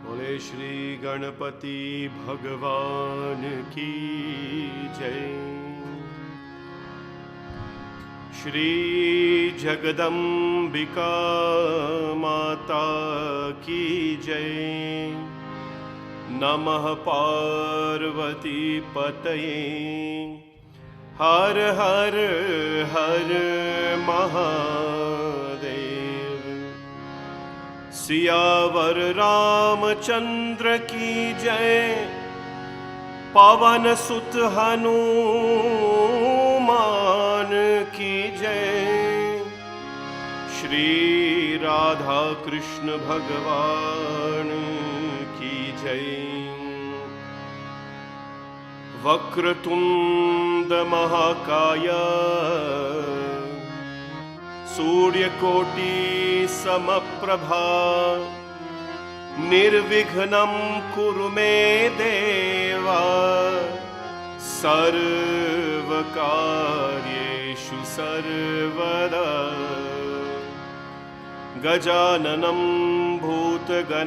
बोले श्री गणपति भगवान की जय। श्री जगदम्बिका माता की जय। नमः पार्वती पतये। हर हर हर महादेव। सियावर रामचंद्र की जय। पवन सुत हनुमान की जय। श्री राधा कृष्ण भगवान की जय। वक्रतुंड महाकाय सूर्यकोटि समप्रभा निर्विघ्नं कुरु मे देवा सर्वकार्येषु सर्वदा। गजाननं भूतगणादिसेवितम्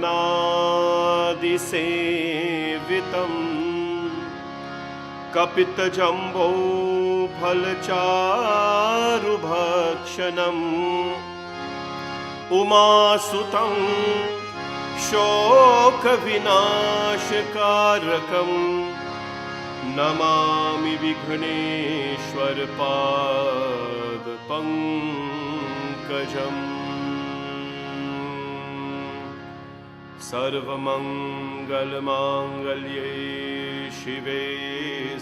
कपितजम्बो फलचारुभक्षणम् उमासुतं शोकविनाशकारकं नमामि विघ्नेश्वर पादपङ्कजम्। सर्वमङ्गलमाङ्गल्ये शिवे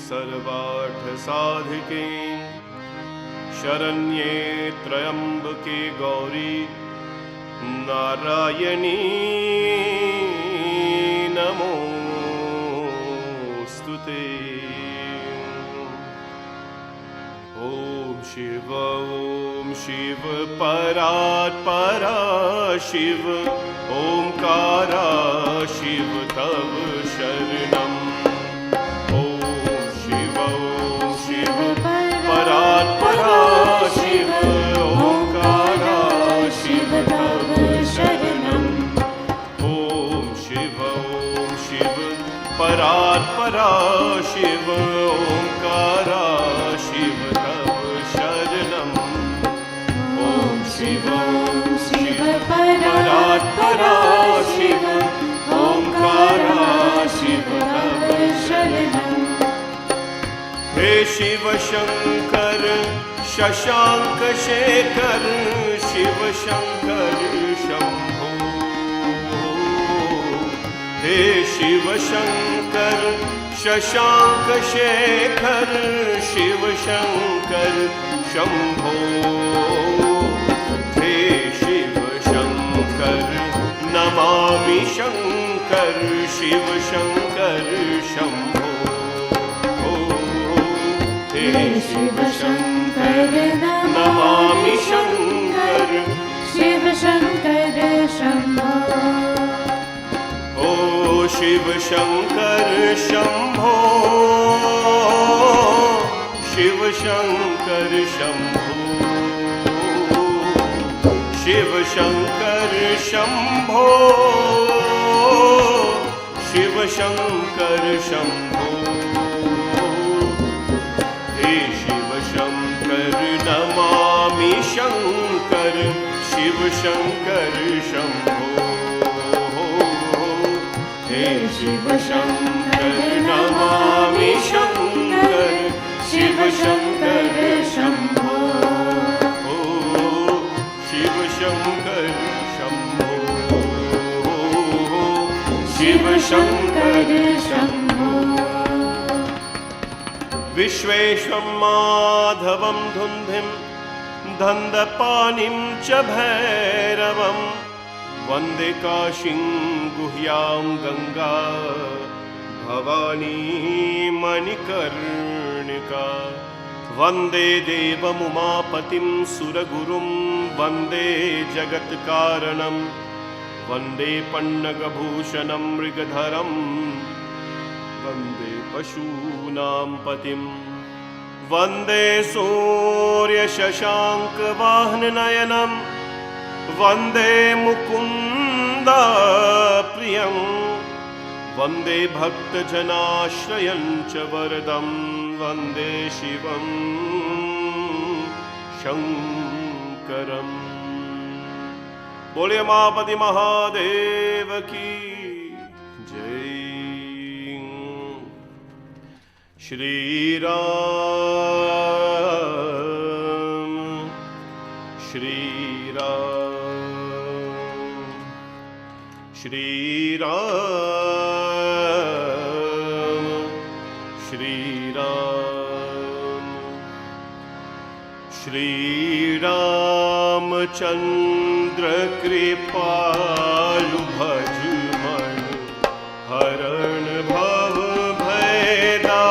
सर्वार्थसाधिके शरण्ये त्र्यम्बके गौरी नारायणी नमोस्तुते। ॐ शिव परात्परा शिव ओंकारा शिव तव शरणम्। शिव परात्परा शिव ओंकारा शिव तव शरणम्। ॐ शिव परात्परा शिव ओंकारा शिव तव शरणम्। ॐ शिव परात्परा शिव ओंकारा शिव तव शरणम्। हे शिव शंकर शशांक शेखर शिव शंकर शंभो। हे शिव शंकर शशांक शेखर शिव शंकर शंभो। हे शिव शंकर नमामि शंकर शिव शंकर शंभो। हे शिव शंकर नमामि शंकर शिव शंकर शंभो। ओ शिव शंकर शंभो शिव शंकर शंभो। शिव शंकर शंभो शिव शंकर शंभो। हे शिव शंकर नमामि शंकर शिव शंकर शंभो। हे शिव शंकर नमामि शंकर शिव शंकर शंभो। शिव शंकर शंभो शिव शंकर शंभो। विश्वेशं माधवं धुन्धिं दन्दपानिं च भैरवं वन्दे काशीं गुह्यां गंगा भवानी मणिकर्णिका। वन्दे देवमुमापतिं सुरगुरुं वन्दे जगत्कारणं वन्दे पन्नगभूषणं मृगधरं वन्दे पशूनां पतिं। वन्दे सूर्यशशाङ्कवाहननयनं वन्दे मुकुन्द वृन्दाप्रियं वन्दे भक्तजनाश्रयं च वरदं वन्दे शिवं शङ्करम्। बोलिए उमापति महादेव की जय। श्री राम श्री राम श्री राम श्री राम। श्री रामचंद्र कृपालु भज मन हरण भव भयदा।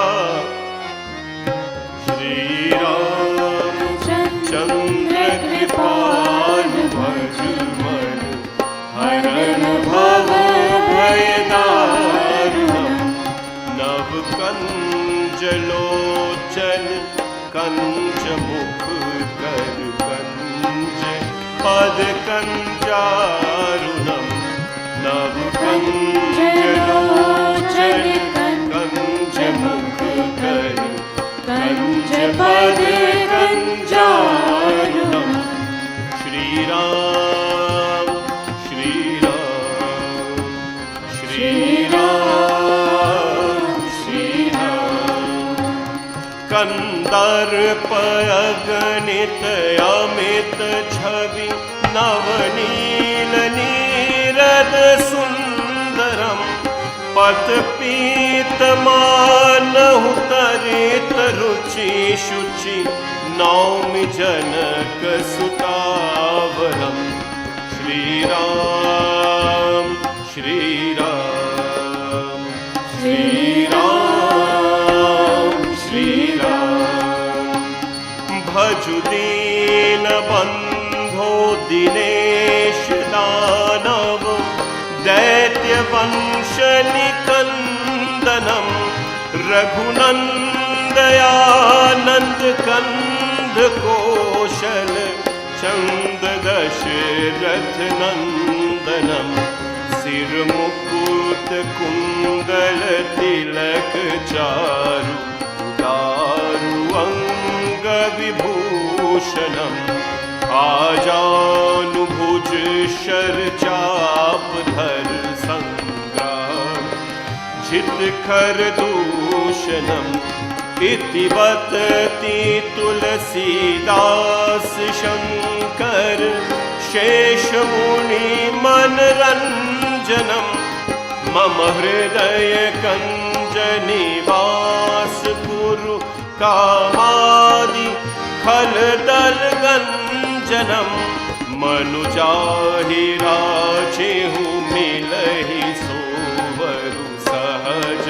श्री रामचंद्र कृपालु भज मन हरण भव भयदारुणम्। नव कंज लोचन कंज मुख कर कंज पद कंजारुणम्। नव कंज लोचन कंज मुख कर कंज पद कंजारुणम्। श्री राम श्री राम श्री राम श्री राम। कंदर्प अगणित अमित छवि नवनील नीरद सुंदरम्। पथ पीत मानहु तरित रुचि शुचि नौमि जनक सुतावरम्। श्री राम श्री राम श्री राम श्री राम। भजु दीन बंधो दिनेश दानव दैत्य वंश निकंदनम्। रघुनंदयानंद कंद कौशल चंद दशरथ नंदनम्। सिर मुकुट कुंडल तिलक चारु दारु अंग विभूषणम्। आजानुभुज शर चाप धर संग्राम जित खर दूषणम्। इति वदति तुलसीदास शंकर शेष मुनि मनरंजनम्। मम हृदय कंज निवास कुरु कामादि खल दल गंजनम्। मनुजाहि राजेहु मिलहि सोवरु सहज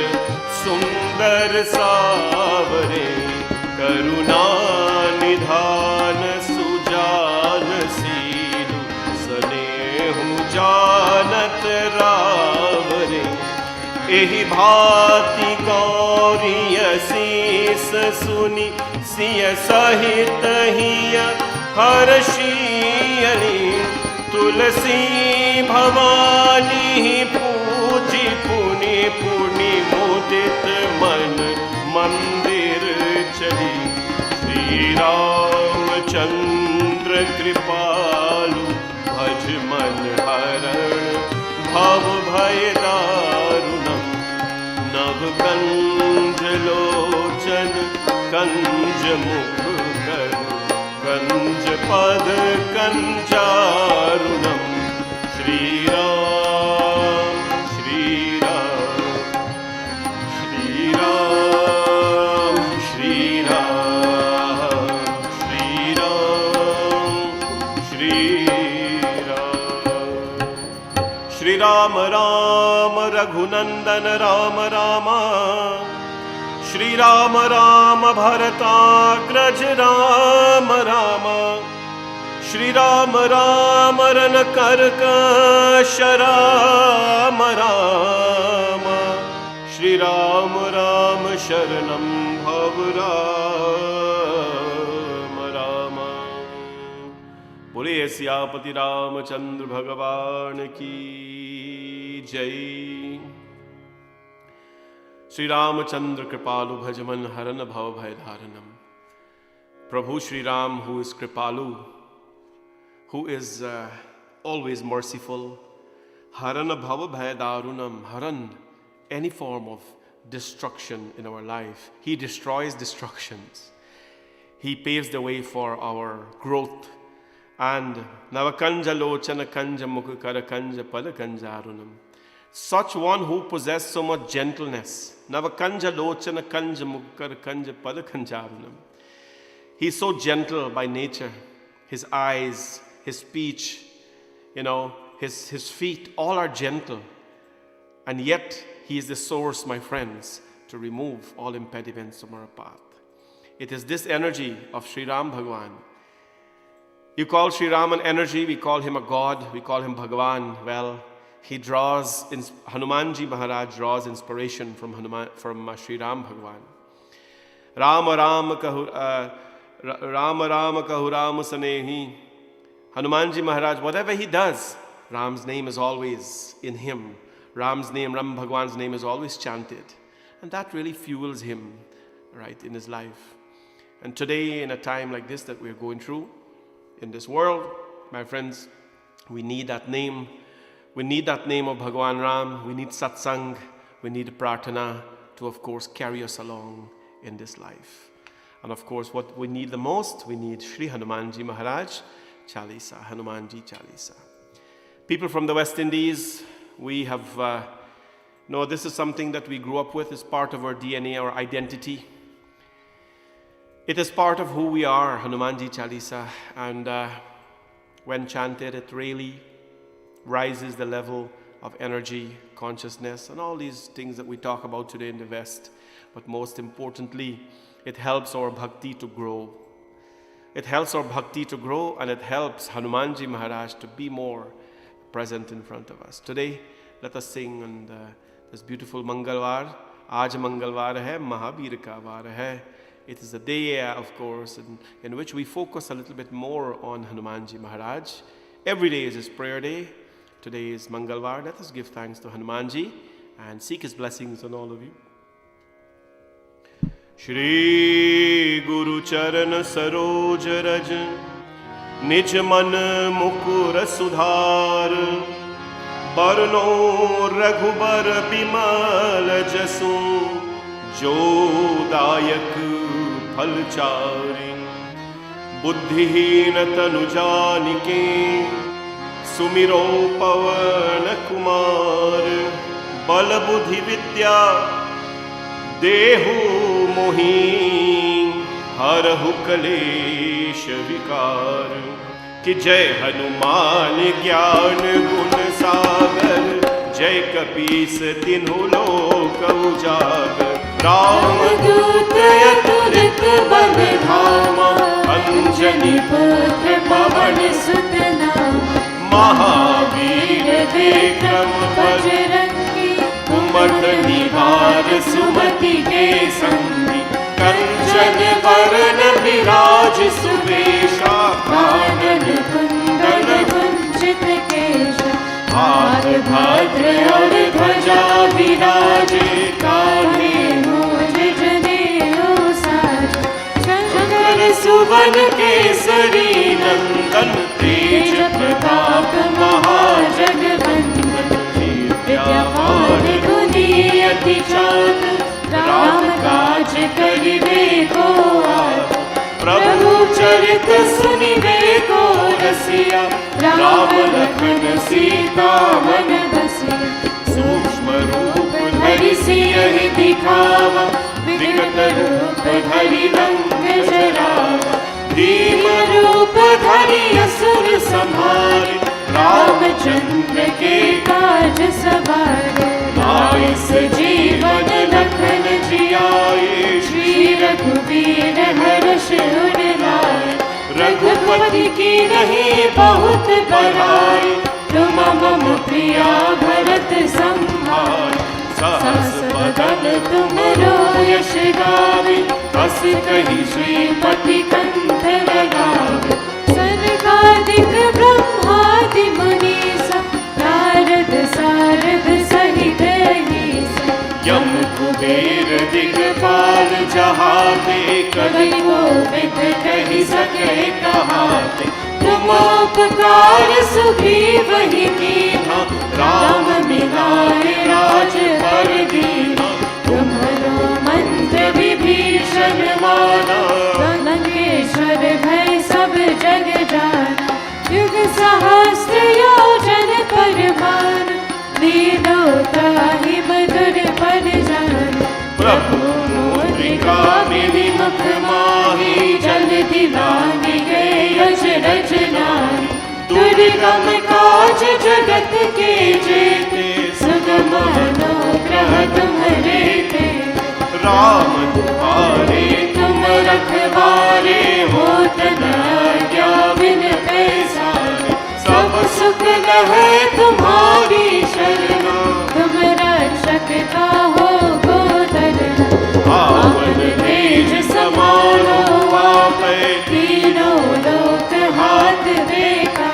सुंदर सावरे। करुणा निधान सुजान सीलु सनेहु जानत रावरे। एहि भांति गौरी शीस सुनि सिय सहित हिय हर्षियली। तुलसी भवानी पूजी पुनि पुनि मुदित मन मंदिर चली। श्री रामचंद्र कृपालु भज मन हरण भव भयदारुणम्। नव कंज लोचन कंज मुख कर कंज पद कंजारुणम्। श्री राम श्री राम श्री राम श्री राम श्री राम श्री राम। श्री राम राम रघुनंदन राम राम। श्री राम राम भरताग्रज राम राम। श्री राम राम रणकर्कश राम राम। श्री राम राम शरणं भव राम राम। बोले सियापति रामचंद्र भगवान की जय। श्री रामचंद्र कृपालु भजमन हरन भव भय धारणम। Prabhu Sri Ram, who is Kripalu, who is always merciful. Harana bhava bhaya darunam. Haran, any form of destruction in our life. He destroys destructions. He paves the way for our growth. And Navakanja lochana kanja mukukara kanja pada kanjarunam. Such one who possesses so much gentleness. Navakanja lochana kanja mukukara kanja pada kanjarunam. He is so gentle by nature. His eyes, his speech, his feet, all are gentle. And yet, he is the source, my friends, to remove all impediments from our path. It is this energy of Sri Ram Bhagwan. You call Sri Ram an energy, we call him a god, we call him Bhagwan. Well, Hanumanji Maharaj draws inspiration from Sri Ram Bhagwan. Rama Rama Kahu Ram Sanehi. Hanumanji Maharaj, whatever he does, Ram's name is always in him. Ram Bhagwan's name is always chanted. And that really fuels him, right, in his life. And today, in a time like this that we're going through, in this world, my friends, we need that name. We need that name of Bhagwan Ram. We need Satsangh. We need Prarthana to, of course, carry us along in this life. And of course, what we need the most, we need Sri Hanumanji Maharaj Chalisa, Hanumanji Chalisa. People from the West Indies, we have, this is something that we grew up with. It's part of our DNA, our identity. It is part of who we are, Hanumanji Chalisa. And when chanted, it really rises the level of energy, consciousness, and all these things that we talk about today in the West. But most importantly, it helps our bhakti to grow. It helps our bhakti to grow, and it helps Hanumanji Maharaj to be more present in front of us. Today, let us sing on this beautiful Mangalvar. Aaj Mangalvar hai, Mahabir ka var hai. It is a day, of course, in which we focus a little bit more on Hanumanji Maharaj. Every day is his prayer day. Today is Mangalvar. Let us give thanks to Hanumanji and seek his blessings on all of you. Shri Guru Charan Saroj Raj Nij Man Mukur Sudhar Barno Raghubar Bimal Jasu Jo Dayak Phalchari Buddhihin Tanu Janike Sumiro Pavan Kumar Bal Buddhi Vidya Dehu Mohi Harahu Kalesh Vikar Ki Jai Hanuman Gyan Gun Sagar Jai Kapis Tinhu Lok Ujagar Ram Dut Aturit Balhama Anjani Putra Pavan Sutnama Mahavir Vikram Bajrangi Kumartani Bhar Sumati Ke Sanghi Kanchan Varna Viraj Subesha Kanan Kundan Kunchit Kesha Bhad Bhadra Aur Dhwaja Viraje Kahe Moj Janeyo Saj Shankar Suvan Kesari Nandan Tej Pratap Mahajagvandan Vidyapan Guniyati Chat Ram Kaj Karive Ko Aat Prabhu Charit Sunive Ko Rasiya Ram Lakhan Sita Man Basiya Sukshma Roop Dhari Siyahi Dikhava Vikat Roop Dhari Rang Jarava Dima Roop Dhari Asur Samhare Ramchandra Ke Kaaj SabareAis Jeevan Lakhan Jiyaye Shri Raghuveer Harsh Unlaye Raghupati Ki Nahi Bahut Baraye Tum Mam Priya Bharat Sambhale Sas Badan Tumaro Yash Gaave As Kahi Shri Pati Kanth Lagave Sarvadic जहाँ पे कभी गोविंद कही सके कहाते। तुम उपकार सुग्रीव ही कीन्हा, राम मिलाए राज पर दीन्हा। तुम्हारो मंत्र विभीषण माना, लंकेश्वर भय सब जग जाना। युग सहस्त्र योजन पर भान, लीलो ताहि मधुर पद जान। प्रभु मुद्रिका मिली मुख माही, जल्दी लांघि गए अचरज नाहि। दुर्गम काज जगत के जेते, सुगम अनुग्रह तुम्हरे तेते। राम तुम्हारे तुम रखवारे, होत न आज्ञा बिन पैसारे। सब सुख लहै तुम्हारी शरणा, तुम रक्षक काहू को डरना। आपन तेज समारो आपै, तीनों लोक हाथ देखा।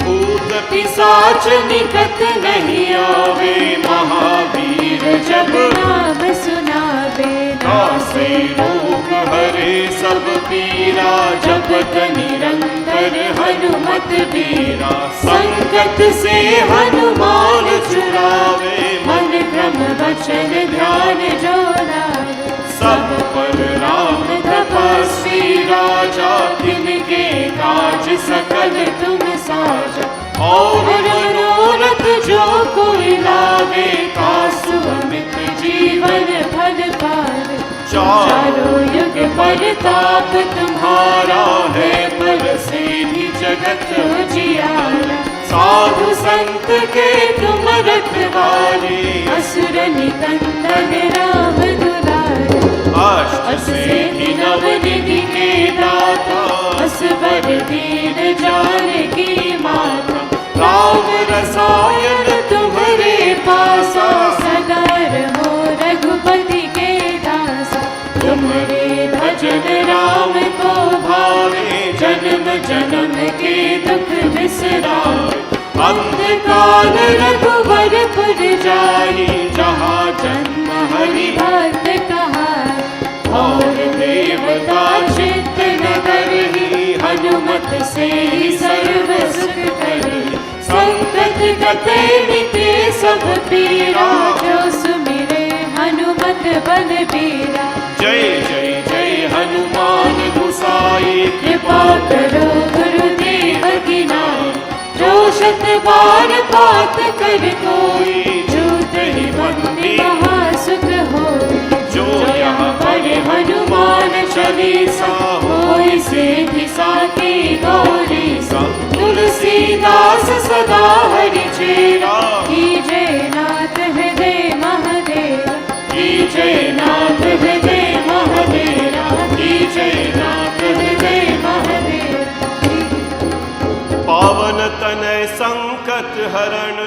भूत पिशाच निकट नहीं आवे, महावीर जब नाम सुनावे। नासे रोग हरे सब पीरा, जपत निरंतर हनुमत बीरा। संकट से हनुमान छुड़ावे, मन क्रम वचन ध्यान जो लावे। सब पर राम तपस्वी राजा, तिनके काज सकल तुम साजा। और मनोरथ जो कोई लावे, कासु अमित जीवन फल पावे। चारों युग परताप तुम्हारा है, परसिद्धि जगत उजियारा। साधु संत के तुम रखवारे, असुर निकंदन राम दुलारे। अष्ट सिद्धि नव निधि के दाता, असवर दीन जानकी माता। राम रसायन तुम्हारे पासा, सदा रहो रघुपति के दासा। तुम्हारे भजन राम को भावे, जन्म जन्म के दुख बिसरावे। अंधकाल रघुवर पुर जाई, जहाँ जन्म हरि भक्त कहाई। और देवता चित्त न करही, हनुमत से सर्व सुख करही। संकट कटे मिटे सब पीरा, जो सुमिरे हनुमत बलबीरा। जय जय जय हनुमान गोसाई, कृपा करो गुरुदेव की नाई। जो शत बार पात कर कोई, जूत ही बंदी महासुख होई। जो यहाँ पढ़े हनुमान चालीसा, होई सिद्धि साकी गौरीसा। तुलसीदास सदा हरि चेरा, कीजे नाथ हृदय महादेव। कीजे नाथ हृदय महादेवा, कीजे नाथ हृदय महादेव। पावन तनय संकट हरण,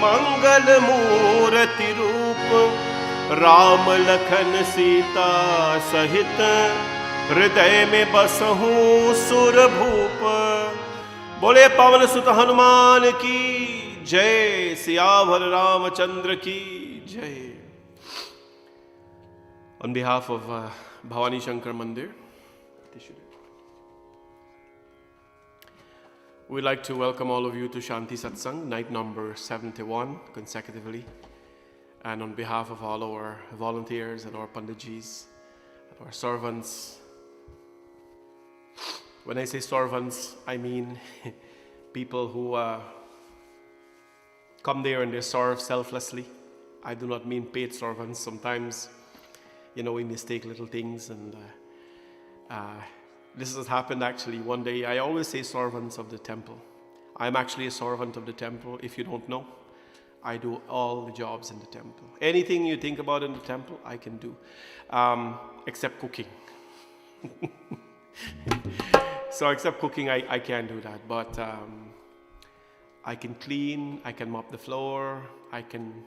मंगल मूर्ति रूप। राम लखन सीता सहित, हृदय में बसहूँ सुर भूप। बोले पवन सुत हनुमान की जय, सियावर रामचंद्र की जय। On behalf of Bhavani Shankar Mandir, we'd like to welcome all of you to Shanti Satsangh, night number 71 consecutively. And on behalf of all our volunteers and our panditjis and our servants, when I say servants, I mean people who come there and they serve selflessly. I do not mean paid servants. Sometimes, you know, we mistake little things, and this has happened actually one day. I always say servants of the temple. I'm actually a servant of the temple, if you don't know. I do all the jobs in the temple. Anything you think about in the temple, I can do, except cooking. So except cooking, I can't do that. But I can clean, I can mop the floor, I can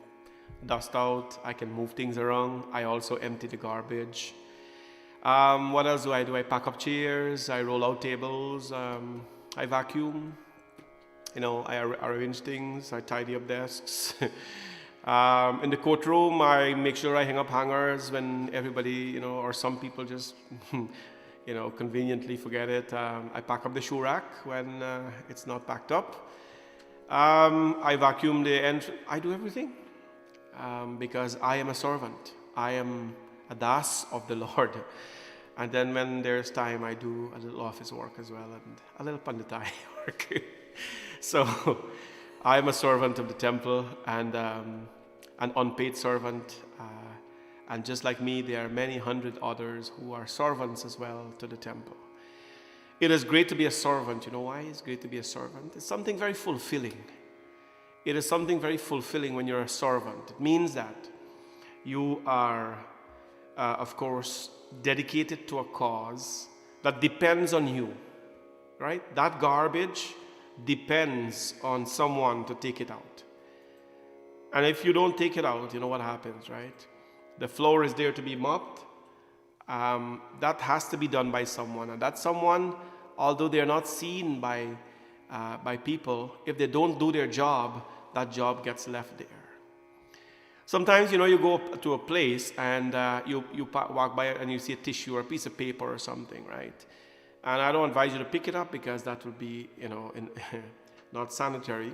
dust out, I can move things around. I also empty the garbage. What else do? I pack up chairs, I roll out tables, I vacuum. You know, I arrange things, I tidy up desks. In the courtroom, I make sure I hang up hangers when everybody, or some people just, conveniently forget it. I pack up the shoe rack when it's not packed up. I vacuum the entrance. I do everything because I am a servant. I am a das of the Lord. And then when there's time, I do a little office work as well and a little panditai work. So I am a servant of the temple and an unpaid servant. And just like me, there are many hundred others who are servants as well to the temple. It is great to be a servant. You know why it's great to be a servant? It's something very fulfilling. It is something very fulfilling when you're a servant. It means that you are, of course, dedicated to a cause that depends on you, right? That garbage depends on someone to take it out. And if you don't take it out, you know what happens, right? The floor is there to be mopped. That has to be done by someone. And that someone, although they're not seen by people, if they don't do their job, that job gets left there. Sometimes, you go to a place and you walk by and you see a tissue or a piece of paper or something, right? And I don't advise you to pick it up because that would be, not sanitary.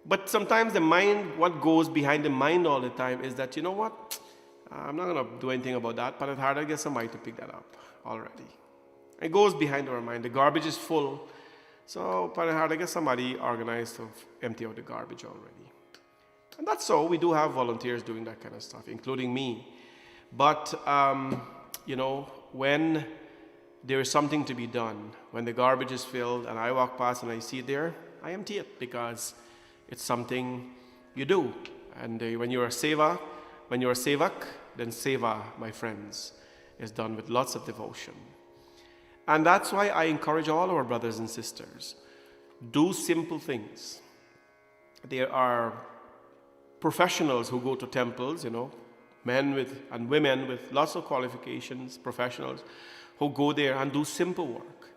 But sometimes the mind, what goes behind the mind all the time is that, I'm not going to do anything about that, but it's hard to get somebody to pick that up already. It goes behind our mind. The garbage is full. So, but it's hard to get somebody organized to empty out the garbage already. And that's so. We do have volunteers doing that kind of stuff, including me. But, when there is something to be done, when the garbage is filled and I walk past and I see it there, I empty it because it's something you do. And when you're a sevak, then seva, my friends, is done with lots of devotion. And that's why I encourage all our brothers and sisters, do simple things. There are professionals who go to temples, men and women with lots of qualifications, professionals who go there and do simple work.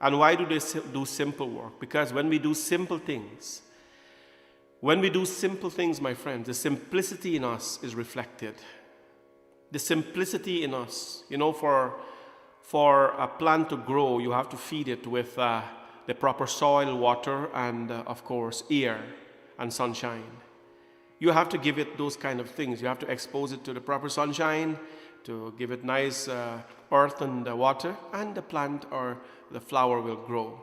And why do they do simple work? Because when we do simple things, my friends, the simplicity in us is reflected. The simplicity in us, for a plant to grow, you have to feed it with the proper soil, water, and of course, air and sunshine. You have to give it those kind of things. You have to expose it to the proper sunshine, to give it nice earth and water, and the plant or the flower will grow.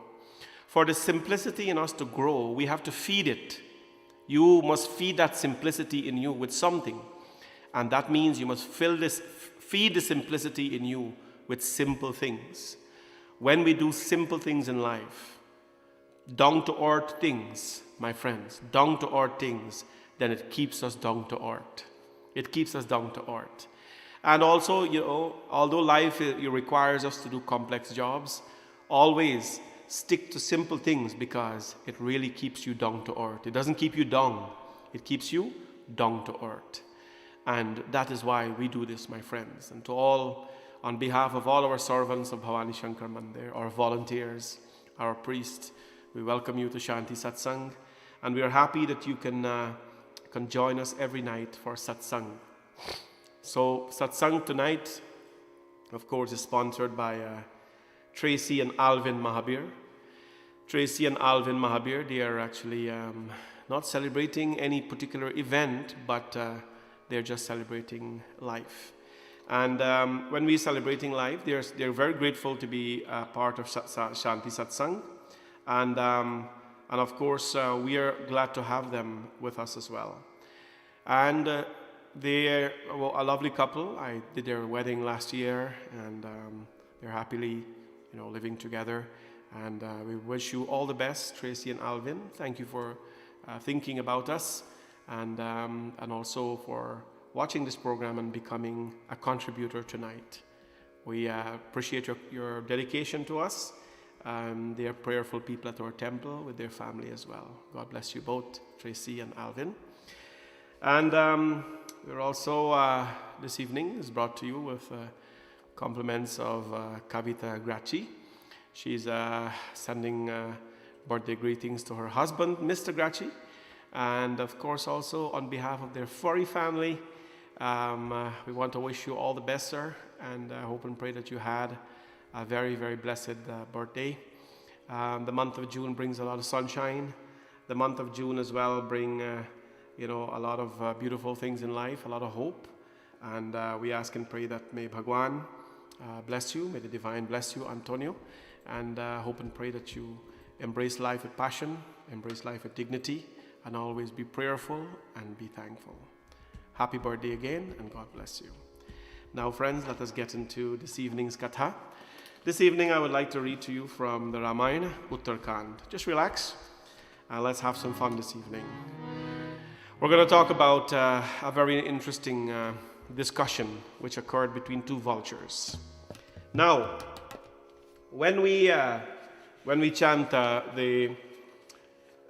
For the simplicity in us to grow, we have to feed it. You must feed that simplicity in you with something. And that means you must feed the simplicity in you with simple things. When we do simple things in life, down to earth things, my friends, down to earth things, then it keeps us down to earth. It keeps us down to earth. And also, although life requires us to do complex jobs, always stick to simple things because it really keeps you down to earth. It doesn't keep you down. It keeps you down to earth. And that is why we do this, my friends. And to all, on behalf of all our servants of Bhavani Shankar Mandir, our volunteers, our priests, we welcome you to Shanti Satsangh. And we are happy that you can join us every night for Satsangh. So Satsangh tonight, of course, is sponsored by Tracy and Alvin Mahabir. Tracy and Alvin Mahabir, they are actually not celebrating any particular event, but they're just celebrating life. And when we're celebrating life, they're very grateful to be a part of Shanti Satsangh. And of course, we are glad to have them with us as well. And they're a lovely couple. I did their wedding last year, and they're happily living together. And we wish you all the best, Tracy and Alvin. Thank you for thinking about us, and also for watching this program and becoming a contributor tonight. We appreciate your dedication to us. They are prayerful people at our temple with their family as well. God bless you both, Tracy and Alvin. And we're also, this evening, is brought to you with compliments of Kavita Grachi. She's sending birthday greetings to her husband, Mr. Grachi, And of course, also on behalf of their furry family, we want to wish you all the best, sir, and I hope and pray that you had a very, very blessed birthday. The month of June brings a lot of sunshine. The month of June as well bring, a lot of beautiful things in life, a lot of hope. And we ask and pray that may Bhagwan bless you, may the divine bless you, Antonio, and hope and pray that you embrace life with passion, embrace life with dignity, and always be prayerful and be thankful. Happy birthday again, and God bless you. Now, friends, let us get into this evening's katha. This evening, I would like to read to you from the Ramayana, Uttarkand. Just relax, and let's have some fun this evening. We're going to talk about a very interesting discussion which occurred between two vultures. Now, when we chant the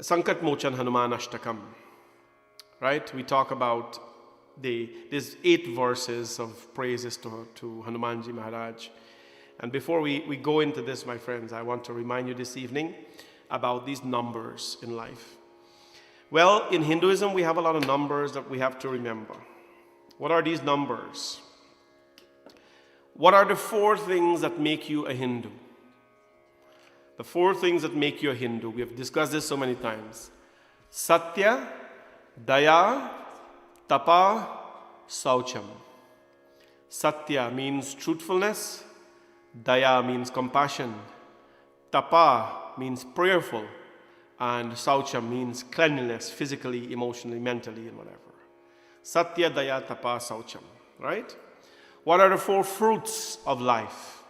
Sankat Mochan Hanuman Ashtakam, right? We talk about these 8 verses of praises to Hanumanji Maharaj. And before we go into this, my friends, I want to remind you this evening about these numbers in life. Well, in Hinduism, we have a lot of numbers that we have to remember. What are these numbers? What are the 4 things that make you a Hindu? The 4 things that make you a Hindu. We have discussed this so many times. Satya, Daya, Tapa, Saucham. Satya means truthfulness. Daya means compassion. Tapa means prayerful. And Saucham means cleanliness, physically, emotionally, mentally, and whatever. Satya, Daya, Tapa, Saucham. Right? What are the 4 fruits of life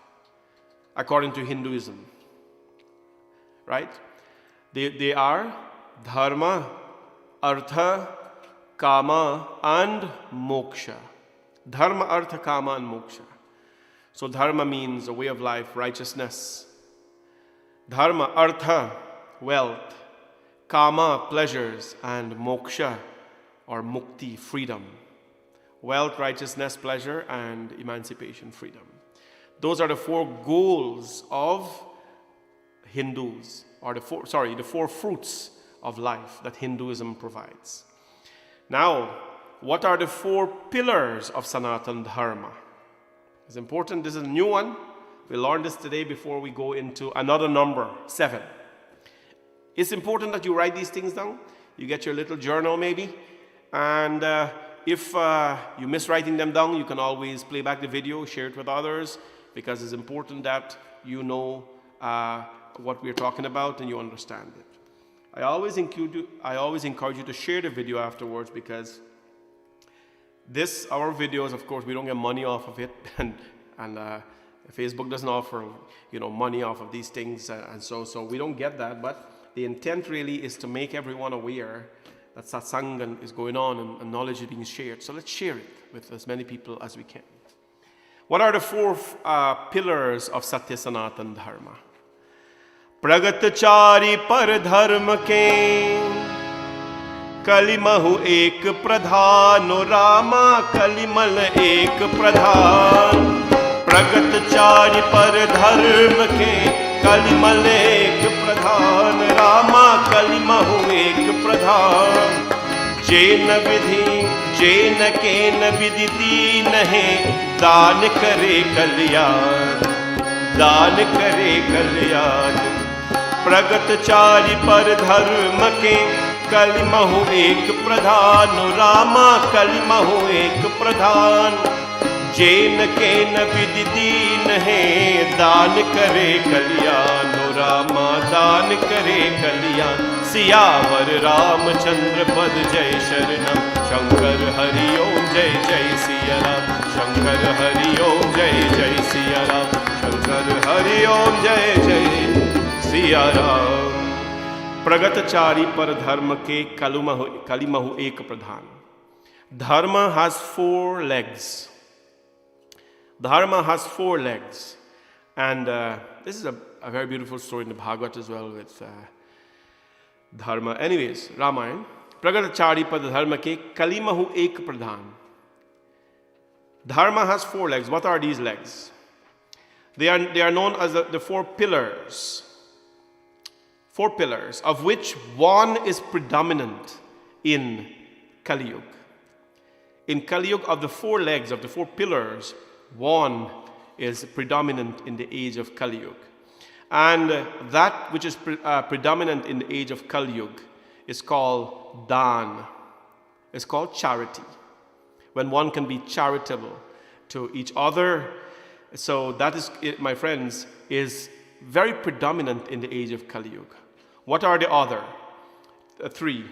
according to Hinduism? Right? They are Dharma, Artha, Kama, and Moksha. Dharma, Artha, Kama, and Moksha. So Dharma means a way of life, righteousness. Dharma, Artha, wealth. Kama, pleasures. And Moksha, or Mukti, freedom. Wealth, righteousness, pleasure, and emancipation, freedom. Those are the 4 goals of Hindus, or the 4 fruits of life that Hinduism provides. Now, what are the 4 pillars of Sanatan Dharma? It's important. This is a new one. We learned this today before we go into another number, 7. It's important that you write these things down. You get your little journal maybe, and if you miss writing them down, you can always play back the video, share it with others, because it's important that you know what we're talking about and you understand it. I always encourage you to share the video afterwards, because our videos, of course, we don't get money off of it, and Facebook doesn't offer money off of these things, and so we don't get that. But the intent really is to make everyone aware that Satsangh is going on and knowledge is being shared. So let's share it with as many people as we can. What are the 4 pillars of Satya Sanatan Dharma? प्रगतचारी पर धर्म के कलिमहु एक प्रधान रामा कलिमल एक प्रधान प्रगतचारी पर धर्म के कलिमल एक प्रधान रामा कलिमहु एक प्रधान जेन विधि जेन केन विदिति नहे दान करे कल्याण दान करे कल्याण प्रगतचारी पर धर्म के कलिमहु एक प्रधान रामा कलिमहु एक प्रधान जेन केन विदिति नहे दान करे कल्याण रामा दान करे कल्याण सियावर रामचंद्र पद जय शरणम शंकर हरि ओम जय जय सिया राम शंकर हरि ओम जय जय सिया राम शंकर हरि ओम जय जय सिया राम प्रगतचारी पर धर्म के कलिमहु एक प्रधान. Dharma has 4 legs. Dharma has 4 legs. And this is a very beautiful story in the Bhagavad as well with Dharma. Anyways, Ramayana. Pragatachari pad dharma ke kalimahu ek pradhan. Dharma has 4 legs. What are these legs? They are known as the 4 pillars. 4 pillars, of which one is predominant in Kali Yuga. In Kali Yuga, of the four legs, of the four pillars, one is predominant in the age of Kali Yuga. And that which is predominant in the age of Kali Yuga is called Dan. It's called charity. When one can be charitable to each other. So that is, my friends, is very predominant in the age of Kali Yuga. What are the other? Three.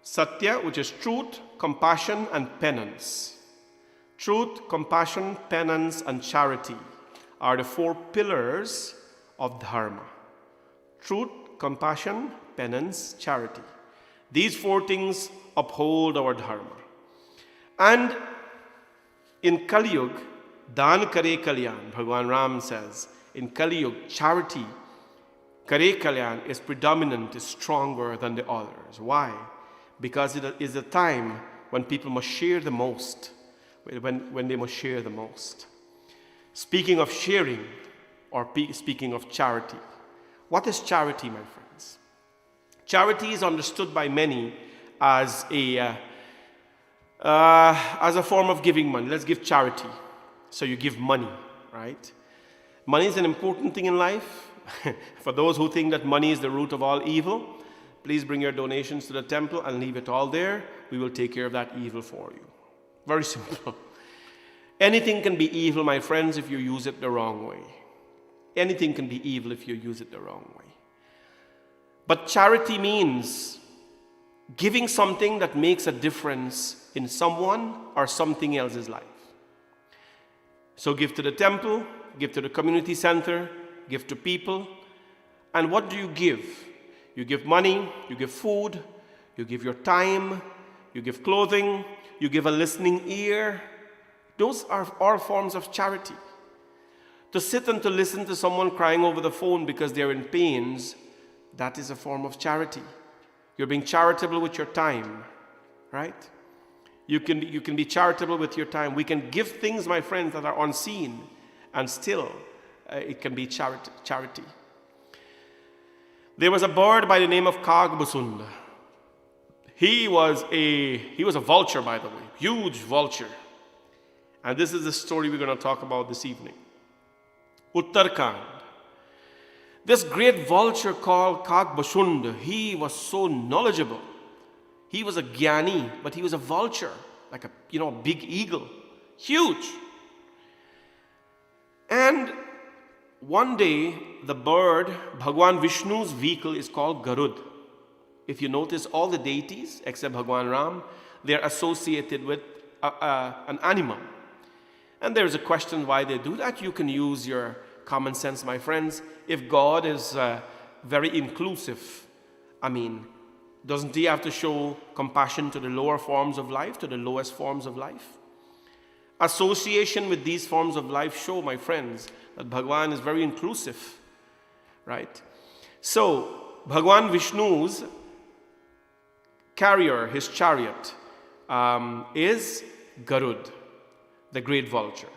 Satya, which is truth, compassion, and penance. Truth, compassion, penance, and charity are the four pillars of dharma. Truth, compassion, penance, charity. These four things uphold our dharma. And in Kali Yuga, Dan Kare Kalyan, Bhagwan Ram says, in Kali Yuga, charity, Kare Kalyan, is predominant, is stronger than the others. Why? Because it is a time when people must share the most, when they must share the most. Speaking of sharing, or speaking of charity, what is charity, my friends? Charity is understood by many as a form of giving money. Let's give charity. So you give money, right? Money is an important thing in life. For those who think that money is the root of all evil, please bring your donations to the temple and leave it all there. We will take care of that evil for you. Very simple. Anything can be evil, my friends, if you use it the wrong way. Anything can be evil if you use it the wrong way. But charity means giving something that makes a difference in someone or something else's life. So give to the temple, give to the community center, give to people. And what do you give? You give money, you give food, you give your time, you give clothing, you give a listening ear. Those are all forms of charity. To sit and to listen to someone crying over the phone because they're in pains, that is a form of charity. You're being charitable with your time, right? You can be charitable with your time. We can give things, my friends, that are unseen, and still it can be charity. There was a bird by the name of Kagbasund. He was a vulture, by the way, huge vulture. And this is the story we're going to talk about this evening. Uttarakhand. This great vulture called Kagbasund, he was so knowledgeable. He was a jnani, but he was a vulture, like a big eagle, huge. And one day, the bird, Bhagwan Vishnu's vehicle is called Garud. If you notice, all the deities, except Bhagwan Ram, they're associated with an animal. And there's a question why they do that. You can use your common sense, my friends. If God is very inclusive, doesn't he have to show compassion to the lower forms of life, to the lowest forms of life? Association with these forms of life show, my friends, that Bhagwan is very inclusive, right? So, Bhagwan Vishnu's carrier, his chariot, is Garud, the great vulture.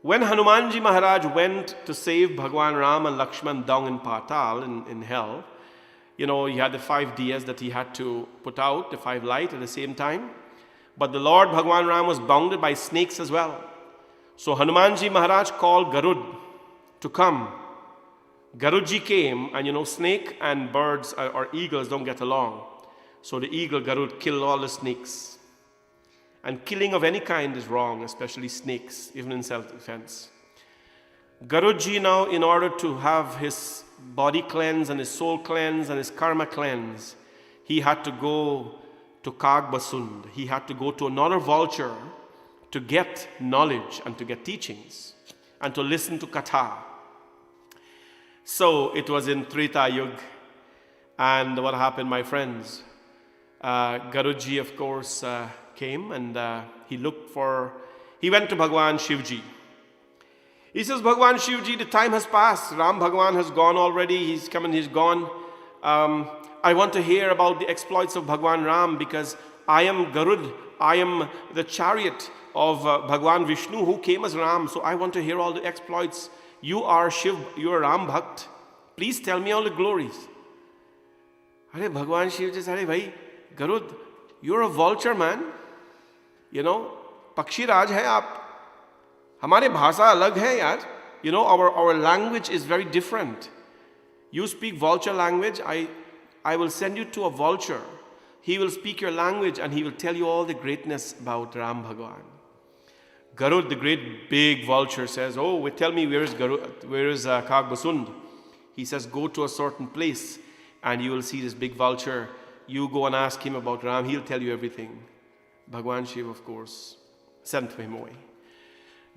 When Hanumanji Maharaj went to save Bhagwan Ram and Lakshman down in Patal, in hell, he had the 5 diyas that he had to put out, the 5 light at the same time. But the Lord Bhagwan Ram was bounded by snakes as well. So Hanumanji Maharaj called Garud to come. Garudji came, and snake and birds or eagles don't get along. So the eagle Garud killed all the snakes. And killing of any kind is wrong, especially snakes, even in self-defense. Garudji now, in order to have his body cleanse and his soul cleanse and his karma cleanse, he had to go to Kagbasund. He had to go to another vulture to get knowledge and to get teachings and to listen to Katha. So it was in Treta Yuga. And what happened, my friends? Garudji, of course, came and he went to Bhagwan Shivji. He says, Bhagwan Shivji, the time has passed. Ram Bhagwan has gone already. He's come and he's gone. I want to hear about the exploits of Bhagwan Ram because I am Garud. I am the chariot of Bhagwan Vishnu who came as Ram. So I want to hear all the exploits. You are Shiv, you are Ram Bhakt. Please tell me all the glories. Bhagwan Shiv says, bhai, Garud, you're a vulture, man. You know, Pakshi Raj hai aap. Hamare bhasa alag hai, yaar. You know, our language is very different. You speak vulture language, I will send you to a vulture. He will speak your language and he will tell you all the greatness about Ram Bhagwan. Garud, the great big vulture, says, oh, tell me where is Kag Basund? He says, go to a certain place and you will see this big vulture. You go and ask him about Ram, he'll tell you everything. Bhagwan Shiv, of course, sent him away.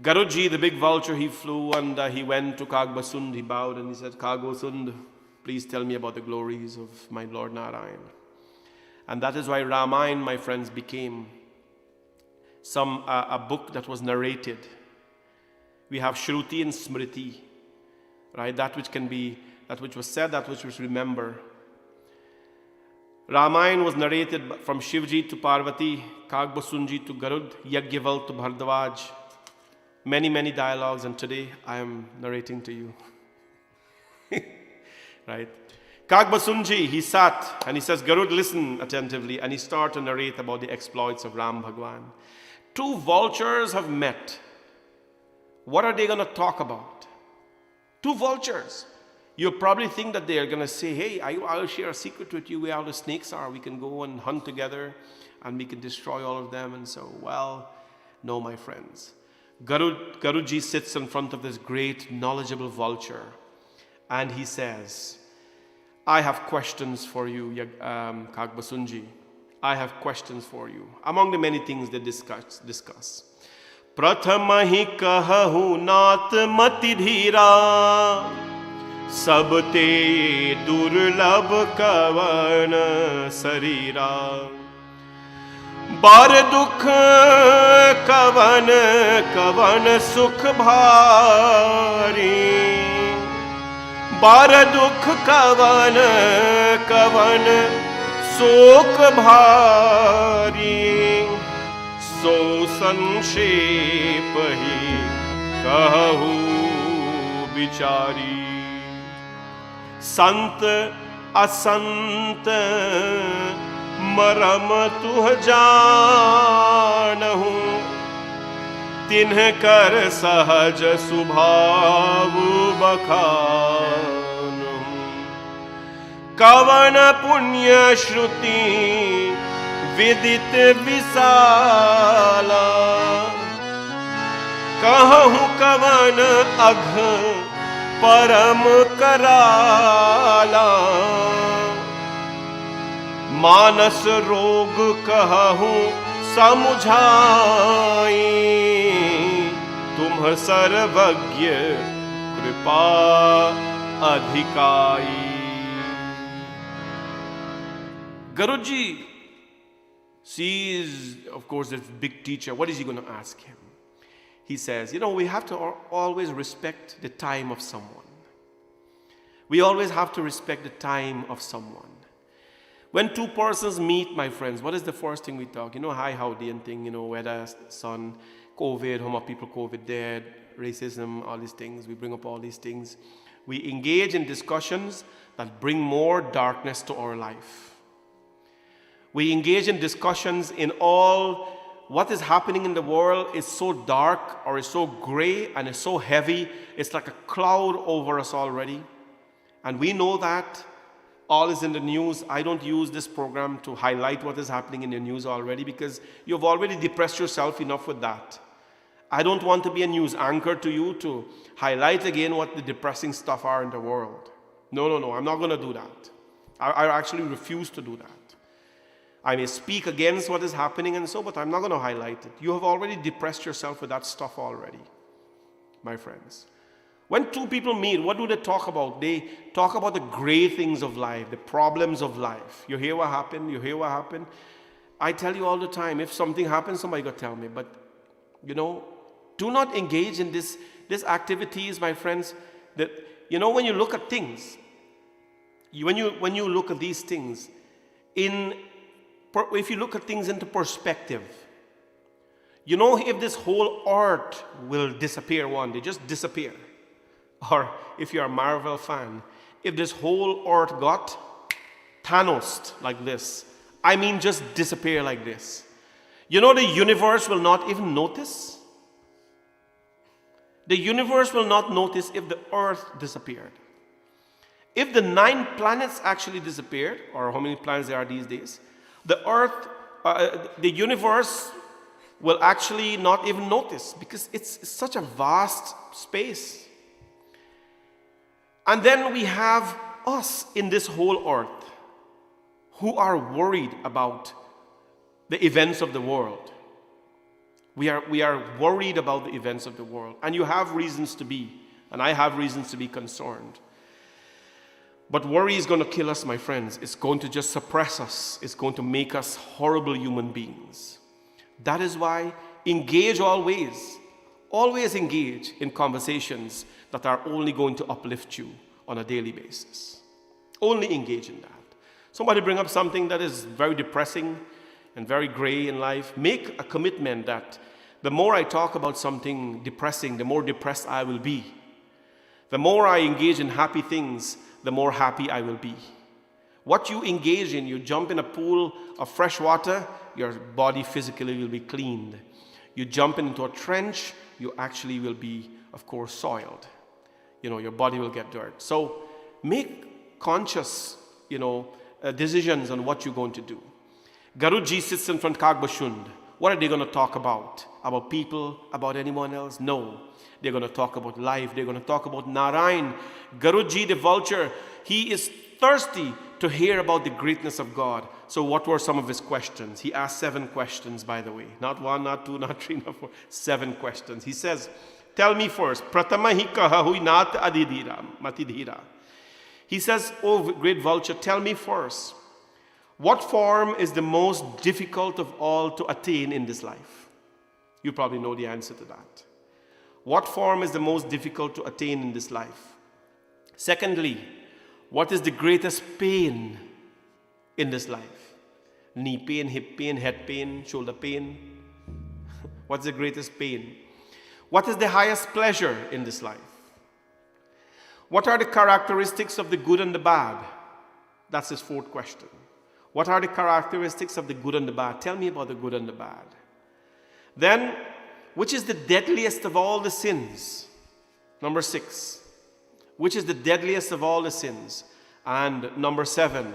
Garudji, the big vulture, he flew and he went to Kag Basund. He bowed and he said, Kag Basund, please tell me about the glories of my Lord Narayan. And that is why Ramayana, my friends, became a book that was narrated. We have Shruti and Smriti, right? That which was said, that which was remembered. Ramayana was narrated from Shivji to Parvati, Kag Basunji to Garud, Yagyaval to Bhardwaj. Many, many dialogues, and today I am narrating to you. Right? Kag Basunji, he sat and he says, Garud, listen attentively, and he started to narrate about the exploits of Ram Bhagwan. Two vultures have met. What are they going to talk about? Two vultures. You'll probably think that they are going to say, hey, I'll share a secret with you where all the snakes are. We can go and hunt together and we can destroy all of them. And so, well, no, my friends. Garudji sits in front of this great knowledgeable vulture and he says, I have questions for you, Kag Basunji. I have questions for you. Among the many things they discuss. Prathamahi kahahu naat mati dhira sabte durlabh kavan sarira bar dukh kavan kavan sukh bhari bar dukh kavan kavan sukh bhari so sanshep hi kahu bichari Sant asant मरम तुह जानहु तिन्ह कर सहज सुभाव बखानहु कवन पुण्य श्रुति विदित विशाला कहूँ कवन अघ परम कराला मानस रोग कहूँ समुझाई तुम सर्वज्ञ कृपा अधिकाई. Garudji sees, of course, this big teacher. What is he going to ask him? He says, we have to always respect the time of someone. We always have to respect the time of someone. When two persons meet, my friends, what is the first thing we talk? Hi, howdy and thing, weather, sun, COVID, how many people COVID dead, racism, all these things. We bring up all these things. We engage in discussions that bring more darkness to our life. We engage in discussions in all what is happening in the world is so dark or is so gray and is so heavy. It's like a cloud over us already. And we know that. All is in the news. I don't use this program to highlight what is happening in the news already because you've already depressed yourself enough with that. I don't want to be a news anchor to you to highlight again what the depressing stuff are in the world. No, I'm not going to do that. I actually refuse to do that. I may speak against what is happening and so, but I'm not going to highlight it. You have already depressed yourself with that stuff already, my friends. When two people meet, what do they talk about? They talk about the great things of life, the problems of life. You hear what happened? You hear what happened? I tell you all the time, if something happens, somebody got to tell me. But, do not engage in these activities, my friends, that, when you look at things, when you look at these things, if you look at things into perspective, if this whole earth will disappear one day, just disappear. Or if you're a Marvel fan, if this whole earth got Thanos like this I mean just disappear like this. You know, the universe will not even notice. The universe will not notice if the earth disappeared. If the 9 planets actually disappeared, or how many planets there are these days, the earth, the universe will actually not even notice, because it's such a vast space. And then we have us in this whole earth who are worried about the events of the world. We are worried about the events of the world. And you have reasons to be, and I have reasons to be concerned. But worry is going to kill us, my friends. It's going to just suppress us. It's going to make us horrible human beings. That is why engage always. Always engage in conversations that are only going to uplift you on a daily basis. Only engage in that. Somebody bring up something that is very depressing and very gray in life. Make a commitment that the more I talk about something depressing, the more depressed I will be. The more I engage in happy things, the more happy I will be. What you engage in, you jump in a pool of fresh water, your body physically will be cleaned. You jump into a trench, you actually will be, of course, soiled. You know, your body will get dirt. So make conscious, decisions on what you're going to do. Garuji sits in front of Kagbashund. What are they going to talk about? About people? About anyone else? No. They're going to talk about life. They're going to talk about Narayan. Garuji, the vulture, he is thirsty to hear about the greatness of God. So what were some of his questions? He asked 7 questions, by the way. Not 1, not 2, not 3, not 4. 7 questions. He says, tell me first. Pratama hi kaha hui nat adidhira, matidhira. He says, oh great vulture, tell me first. What form is the most difficult of all to attain in this life? You probably know the answer to that. What form is the most difficult to attain in this life? Secondly, what is the greatest pain in this life? Knee pain, hip pain, head pain, shoulder pain. What's the greatest pain? What is the highest pleasure in this life? What are the characteristics of the good and the bad? That's his 4th question. What are the characteristics of the good and the bad? Tell me about the good and the bad. Then, which is the deadliest of all the sins? Number 6. Which is the deadliest of all the sins? And number 7.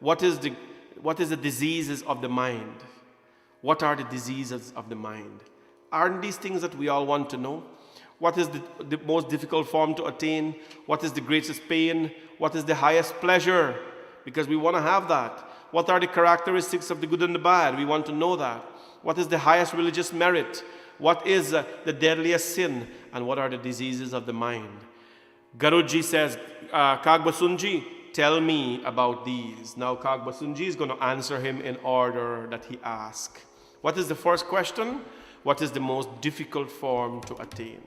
What is the diseases of the mind? What are the diseases of the mind? Aren't these things that we all want to know? What is the most difficult form to attain? What is the greatest pain? What is the highest pleasure? Because we want to have that. What are the characteristics of the good and the bad? We want to know that. What is the highest religious merit? What is the deadliest sin? And what are the diseases of the mind? Garuji says, Kagbasunji, tell me about these. Now Kagbasunji is going to answer him in order that he asked. What is the first question? What is the most difficult form to attain?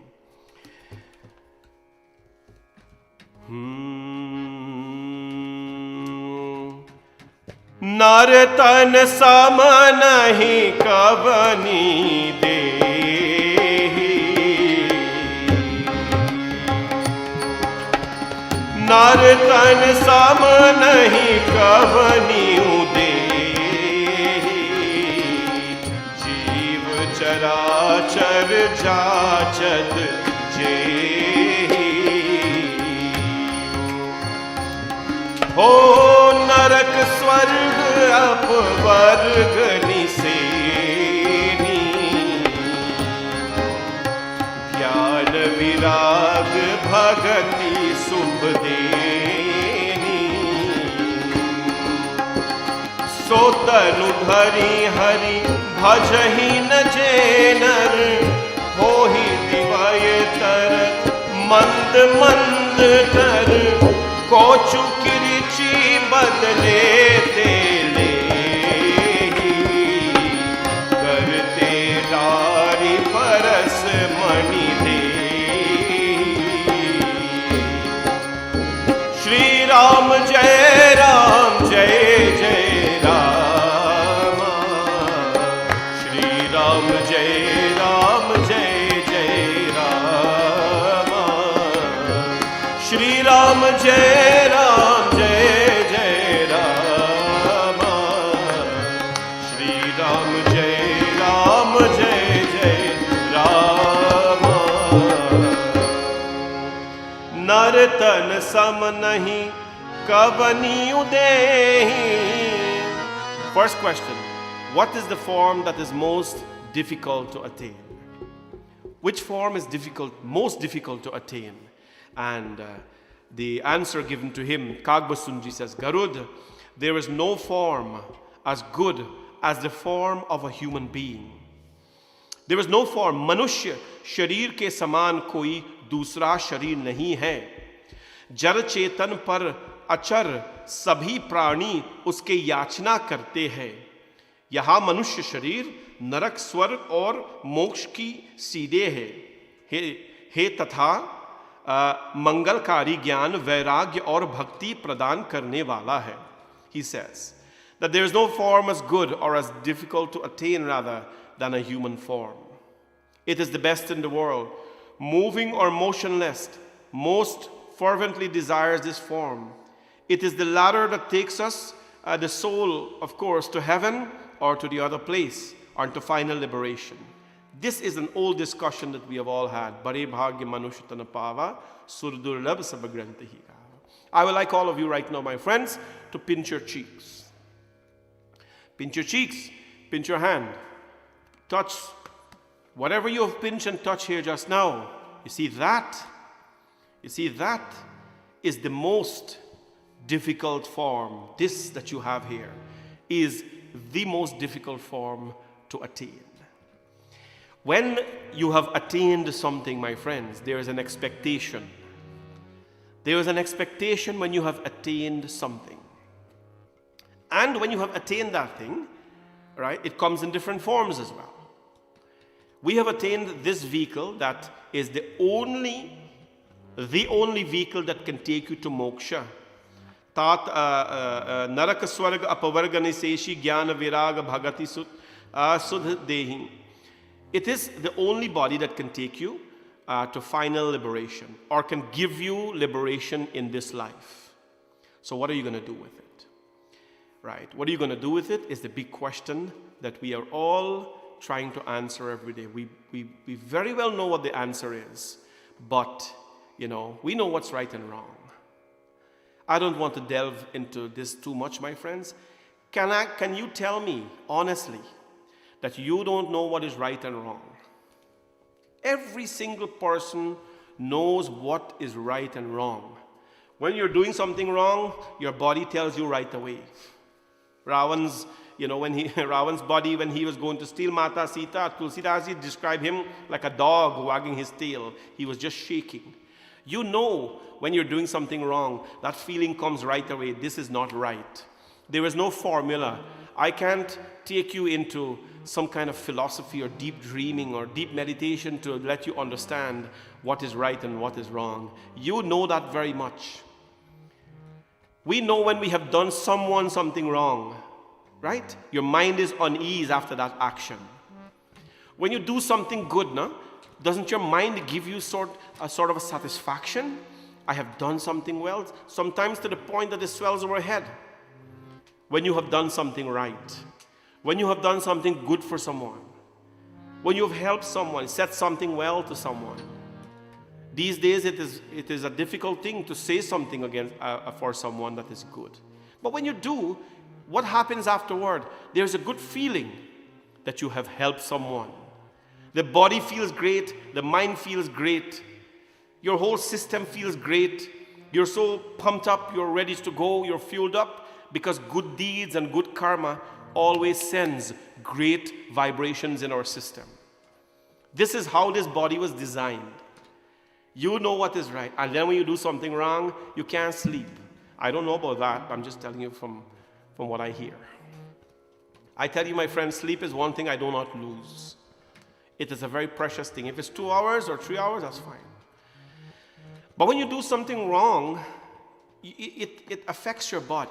नरतन सम नहीं कवनी देहि नरतन सम नहीं कवनी देहि जीव चराचर जाचत जेहि हो नरक स्वर्ग अपवर्ग निसेनी ज्ञान विराग भगति शुभ देनी सो तनु धरि हरि भजहि न जेनर होहि दिवय तर मंद मंद तर कोचु किरिची बदले तेले करते डारी परस मणि दे श्री राम जय जय राम श्री राम जय जय राम श्री राम जय जय राम तन सम नहीं कबनी उदेहि. First question, what is the form that is most difficult to attain? Which form is most difficult to attain? And the answer given to him, Kagbasunji says, Garud, there is no form as good as the form of a human being. There is no form. Manushya sharir ke saman koi दूसरा शरीर नहीं है. जड़ चेतन पर अचर सभी प्राणी उसके याचना करते हैं. यहां मनुष्य शरीर नरक, स्वर्ग और मोक्ष की सीढ़ी है. हे तथा मंगलकारी ज्ञान, वैराग्य और भक्ति प्रदान करने वाला है. He says that there is no form as good or as difficult to attain rather than a human form. It is the best in the world. Moving or motionless, most fervently desires this form. It is the latter that takes us, the soul, of course, to heaven or to the other place, or to final liberation. This is an old discussion that we have all had. Bare bhagya manushya tana pava, surdurlabh sabagranti hi gava. I would like all of you right now, my friends, to pinch your cheeks. Pinch your cheeks, pinch your hand, touch whatever you have pinched and touched here just now. You see that is the most difficult form. This that you have here is the most difficult form to attain. When you have attained something, my friends, there is an expectation. There is an expectation when you have attained something. And when you have attained that thing, right, it comes in different forms as well. We have attained this vehicle that is the only vehicle that can take you to moksha. Tat naraka swarga apavarga niseshi jnana viraga bhagati sudha dehi. It is the only body that can take you to final liberation, or can give you liberation in this life. So what are you going to do with it? Right? What are you going to do with it is the big question that we are all trying to answer every day. We very well know what the answer is, but we know what's right and wrong. I don't want to delve into this too much, my friends. Can you tell me honestly that you don't know what is right and wrong? Every single person knows what is right and wrong. When you're doing something wrong, your body tells you right away. Ravan's body, when he was going to steal Mata Sita, Tulsidasi described him like a dog wagging his tail. He was just shaking. You know when you're doing something wrong, that feeling comes right away. This is not right. There is no formula. I can't take you into some kind of philosophy or deep dreaming or deep meditation to let you understand what is right and what is wrong. You know that very much. We know when we have done someone something wrong, right? Your mind is unease after that action. When you do something good, doesn't your mind give you sort of a satisfaction? I have done something well, sometimes to the point that it swells over head. When you have done something right, when you have done something good for someone, when you have helped someone, said something well to someone. These days it is a difficult thing to say something against for someone that is good. But when you do, what happens afterward? There's a good feeling that you have helped someone. The body feels great, the mind feels great, your whole system feels great. You're so pumped up, you're ready to go, you're fueled up, because good deeds and good karma always sends great vibrations in our system. This is how this body was designed. You know what is right, and then when you do something wrong, you can't sleep. I don't know about that, I'm just telling you from what I hear. I tell you, my friends, sleep is one thing I do not lose. It is a very precious thing. If it's 2 hours or 3 hours, that's fine. But when you do something wrong, it affects your body,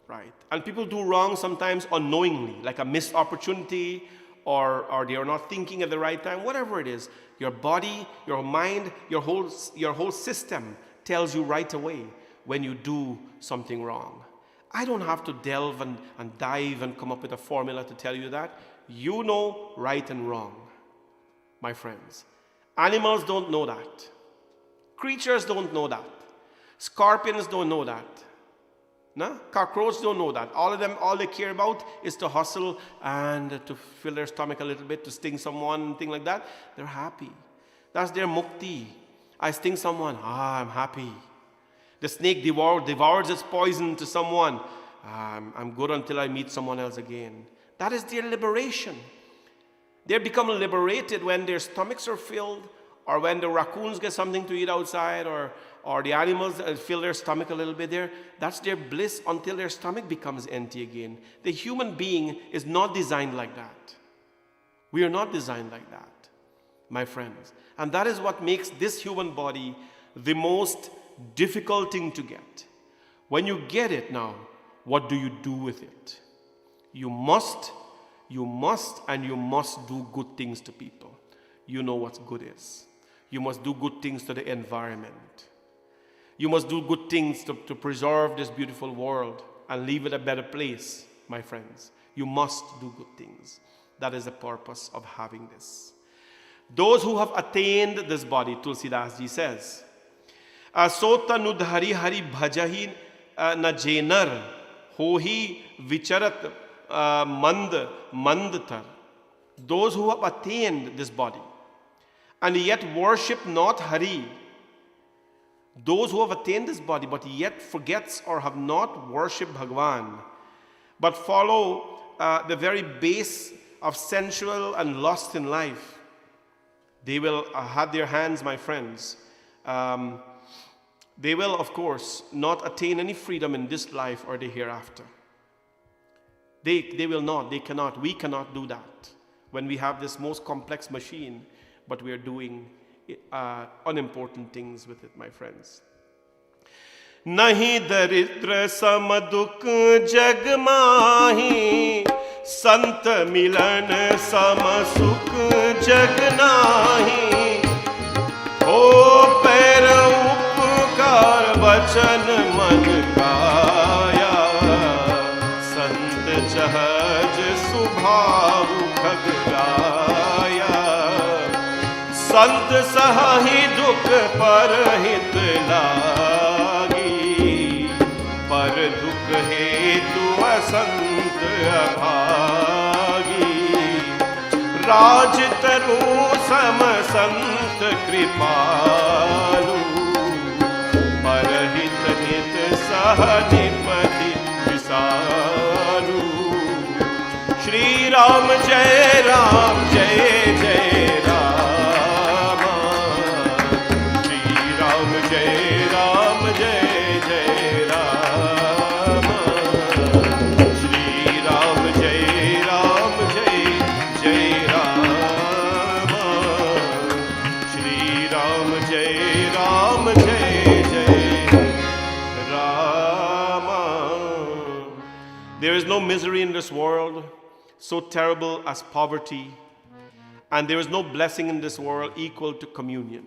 right? And people do wrong sometimes unknowingly, like a missed opportunity, or they are not thinking at the right time, whatever it is. Your body, your mind, your whole system tells you right away when you do something wrong. I don't have to delve and dive and come up with a formula to tell you that. You know right and wrong, my friends. Animals don't know that. Creatures don't know that. Scorpions don't know that. No? Cockroaches don't know that. All of them, all they care about is to hustle and to fill their stomach a little bit, to sting someone, thing like that. They're happy. That's their mukti. I sting someone, I'm happy. The snake devours its poison to someone. I'm good until I meet someone else again. That is their liberation. They become liberated when their stomachs are filled, or when the raccoons get something to eat outside, or the animals fill their stomach a little bit there. That's their bliss until their stomach becomes empty again. The human being is not designed like that. We are not designed like that, my friends. And that is what makes this human body the most difficult thing to get. When you get it now, what do you do with it? You must do good things to people. You know what good is. You must do good things to the environment. You must do good things to preserve this beautiful world and leave it a better place, my friends. You must do good things. That is the purpose of having this. Those who have attained this body, Tulsidas ji says, Sota nudhari hari bhajahi na jenar, hohi vicharat mandtar. Those who have attained this body and yet worship not Hari, those who have attained this body but yet forgets or have not worshipped Bhagwan, but follow the very base of sensual and lust in life, they will have their hands, my friends. They will, of course, not attain any freedom in this life or the hereafter. They will not, they cannot, we cannot do that when we have this most complex machine, but we are doing unimportant things with it, my friends. Nahi daridra samaduk jag mahi, sant milan samasuk jag nahi, ho per upkar vachan man kaya, sant chahaj subhav khagaya, sant sahi duk par hit lagi, par duk hetu asant abhagi, raj taru sam sant kripalu, par hit hit sahanipati visalu. Shri Ram Jai Ram Jai Jai Rama, Shri Ram Jai Ram Jai Jai Rama, Shri Ram Jai Ram Jai Jai Rama, Shri Ram Jai Ram Jai Jai Rama. There is no misery in this world so terrible as poverty, and there is no blessing in this world equal to communion.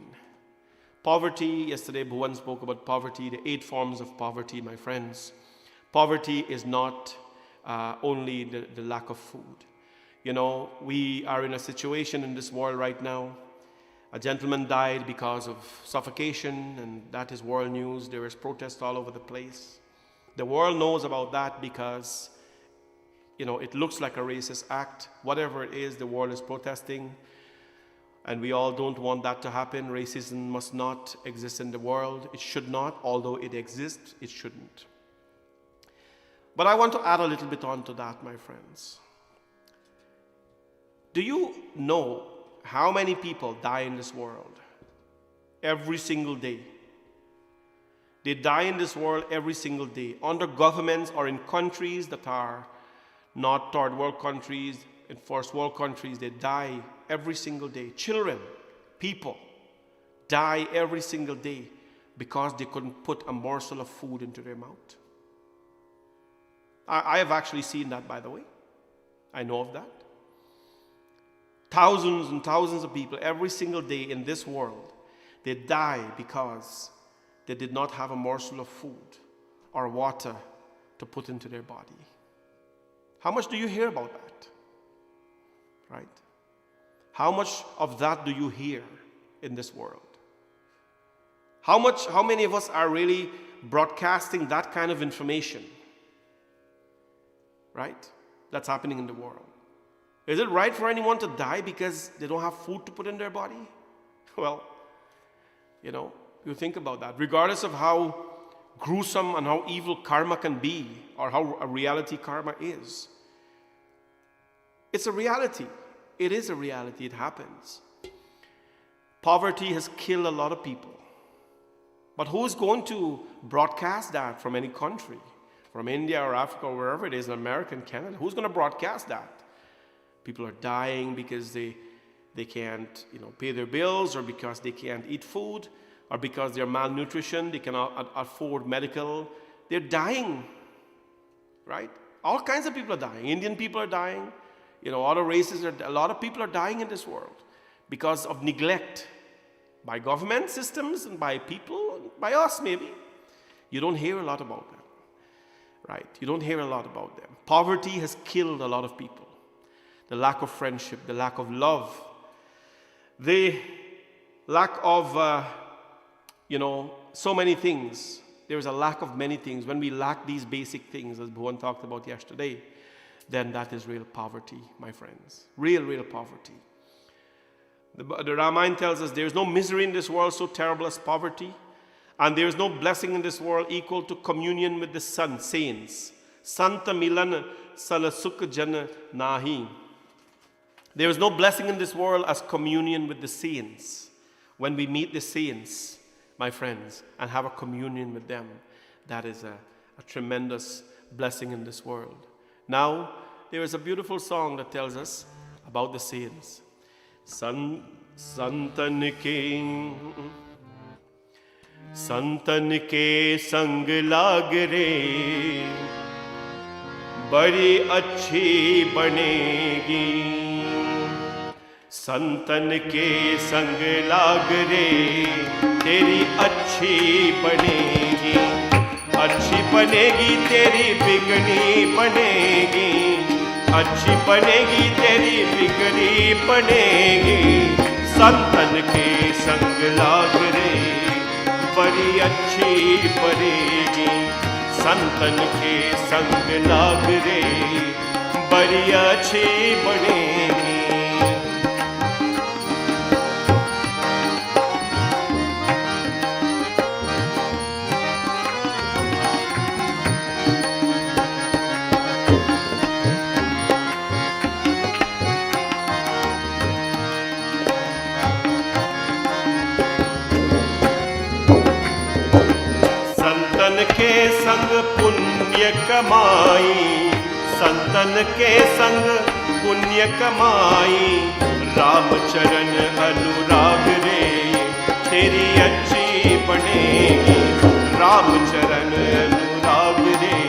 Poverty, yesterday Bhuvan spoke about poverty, the 8 forms of poverty, my friends. Poverty is not only the lack of food. You know, we are in a situation in this world right now. A gentleman died because of suffocation, and that is world news. There is protests all over the place. The world knows about that because, you know, it looks like a racist act. Whatever it is, the world is protesting. And we all don't want that to happen. Racism must not exist in the world. It should not. Although it exists, it shouldn't. But I want to add a little bit on to that, my friends. Do you know how many people die in this world? Every single day. They die in this world every single day. Under governments or in countries that are not third world countries, in first world countries, they die every single day. Children, people, die every single day because they couldn't put a morsel of food into their mouth. I have actually seen that, by the way. I know of that. Thousands and thousands of people every single day in this world, they die because they did not have a morsel of food or water to put into their body. How much do you hear about that? Right? How much of that do you hear in this world? How many of us are really broadcasting that kind of information? Right? That's happening in the world. Is it right for anyone to die because they don't have food to put in their body? Well, you think about that. Regardless of how gruesome and how evil karma can be, or how a reality karma is, it's a reality. It is a reality. It happens. Poverty has killed a lot of people. But who's going to broadcast that from any country? From India or Africa or wherever it is, in America and Canada? Who's going to broadcast that? People are dying because they can't pay their bills, or because they can't eat food, or because they're malnutrition, they cannot afford medical. They're dying, right? All kinds of people are dying. Indian people are dying. Other races, a lot of people are dying in this world because of neglect by government systems and by people, by us maybe. You don't hear a lot about them, right? You don't hear a lot about them. Poverty has killed a lot of people. The lack of friendship, the lack of love, the lack of, so many things. There is a lack of many things. When we lack these basic things, as Bhuvan talked about yesterday, then that is real poverty, my friends. Real poverty. The Ramayana tells us there is no misery in this world so terrible as poverty, and there is no blessing in this world equal to communion with the saints. Santa Milan Sala Sukh Jana Nahi. There is no blessing in this world as communion with the saints. When we meet the saints, my friends, and have a communion with them, that is a tremendous blessing in this world. Now, there is a beautiful song that tells us about the saints. Santan ke sang lag re, badi achhi banegi. संतन के संग लाग रे, तेरी अच्छी बनेगी, अच्छी बनेगी तेरी बिगड़ी बनेगी, अच्छी बनेगी तेरी बिगड़ी बनेगी। संतन के संग लाग रे, बड़ी अच्छी बनेगी, संतन के संग लाग रे, बड़ी अच्छी बनेगी। संग पुण्य कमाई, संतन के संग पुण्य कमाई, राम चरण अनुराग रे, तेरी अच्छी बनेगी, राम चरण अनुराग रे,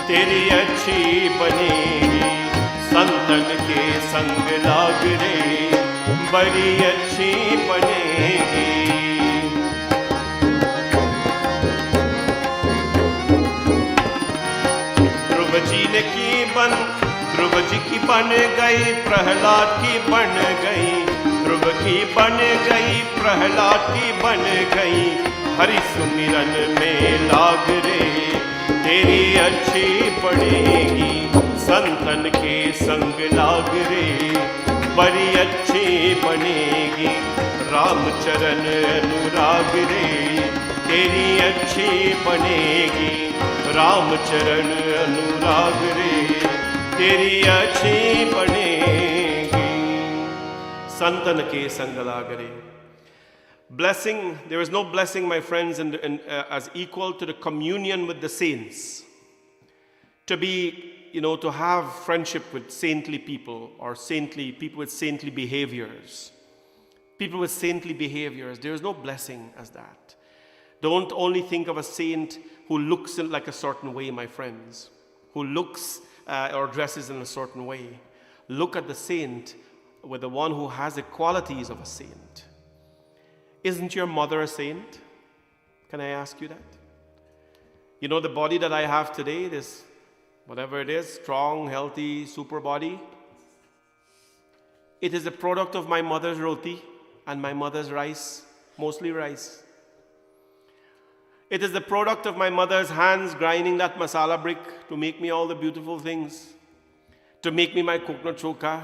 तेरी अच्छी बनेगी। संतन के संग लाग रे, बड़ी अच्छी बनेगी। ध्रुव जी की बन गई, प्रहलाद की बन गई, ध्रुव की बन गई, प्रहलाद की बन गई, हरि सुमिरन में लाग रे, तेरी अच्छी पड़ेगी। संतन के संग लाग रे, बड़ी अच्छी बनेगी, रामचरण अनुराग रे, तेरी अच्छी बनेगी, रामचरण अनुराग रे, तेरी अच्छी बनेगी। संतन के संग लाग रे. Blessing, there is no blessing, my friends, as equal to the communion with the saints. To be, to have friendship with saintly people, or saintly people with saintly behaviors. People with saintly behaviors, there is no blessing as that. Don't only think of a saint who looks like a certain way, my friends, who looks or dresses in a certain way. Look at the saint with the one who has the qualities of a saint. Isn't your mother a saint? Can I ask you that? The body that I have today, this, whatever it is, strong, healthy, super body, it is a product of my mother's roti and my mother's rice, mostly rice. It is the product of my mother's hands grinding that masala brick to make me all the beautiful things, to make me my coconut choka,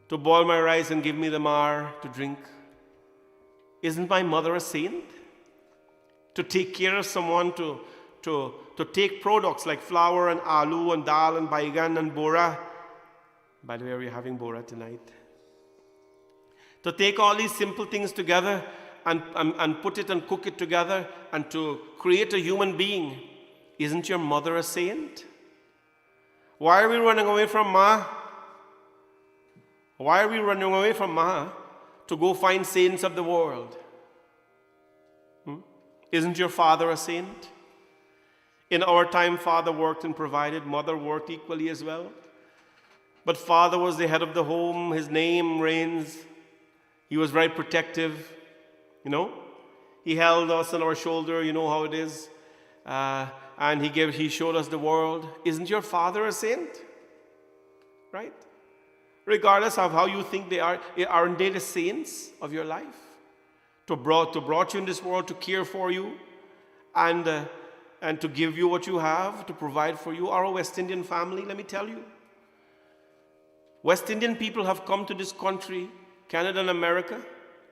to boil my rice and give me the maar to drink. Isn't my mother a saint? To take care of someone, to take products like flour and aloo and dal and baigan and bora. By the way, we're having bora tonight. To take all these simple things together and put it and cook it together and to create a human being. Isn't your mother a saint? Why are we running away from Ma? Why are we running away from Ma to go find saints of the world? Isn't your father a saint? In our time, father worked and provided, mother worked equally as well. But father was the head of the home, his name reigns. He was very protective, He held us on our shoulder, you know how it is. And he showed us the world. Isn't your father a saint? Right? Regardless of how you think they are, aren't they the saints of your life? To brought you in this world to care for you and to give you what you have, to provide for you. Our West Indian family, let me tell you. West Indian people have come to this country, Canada and America,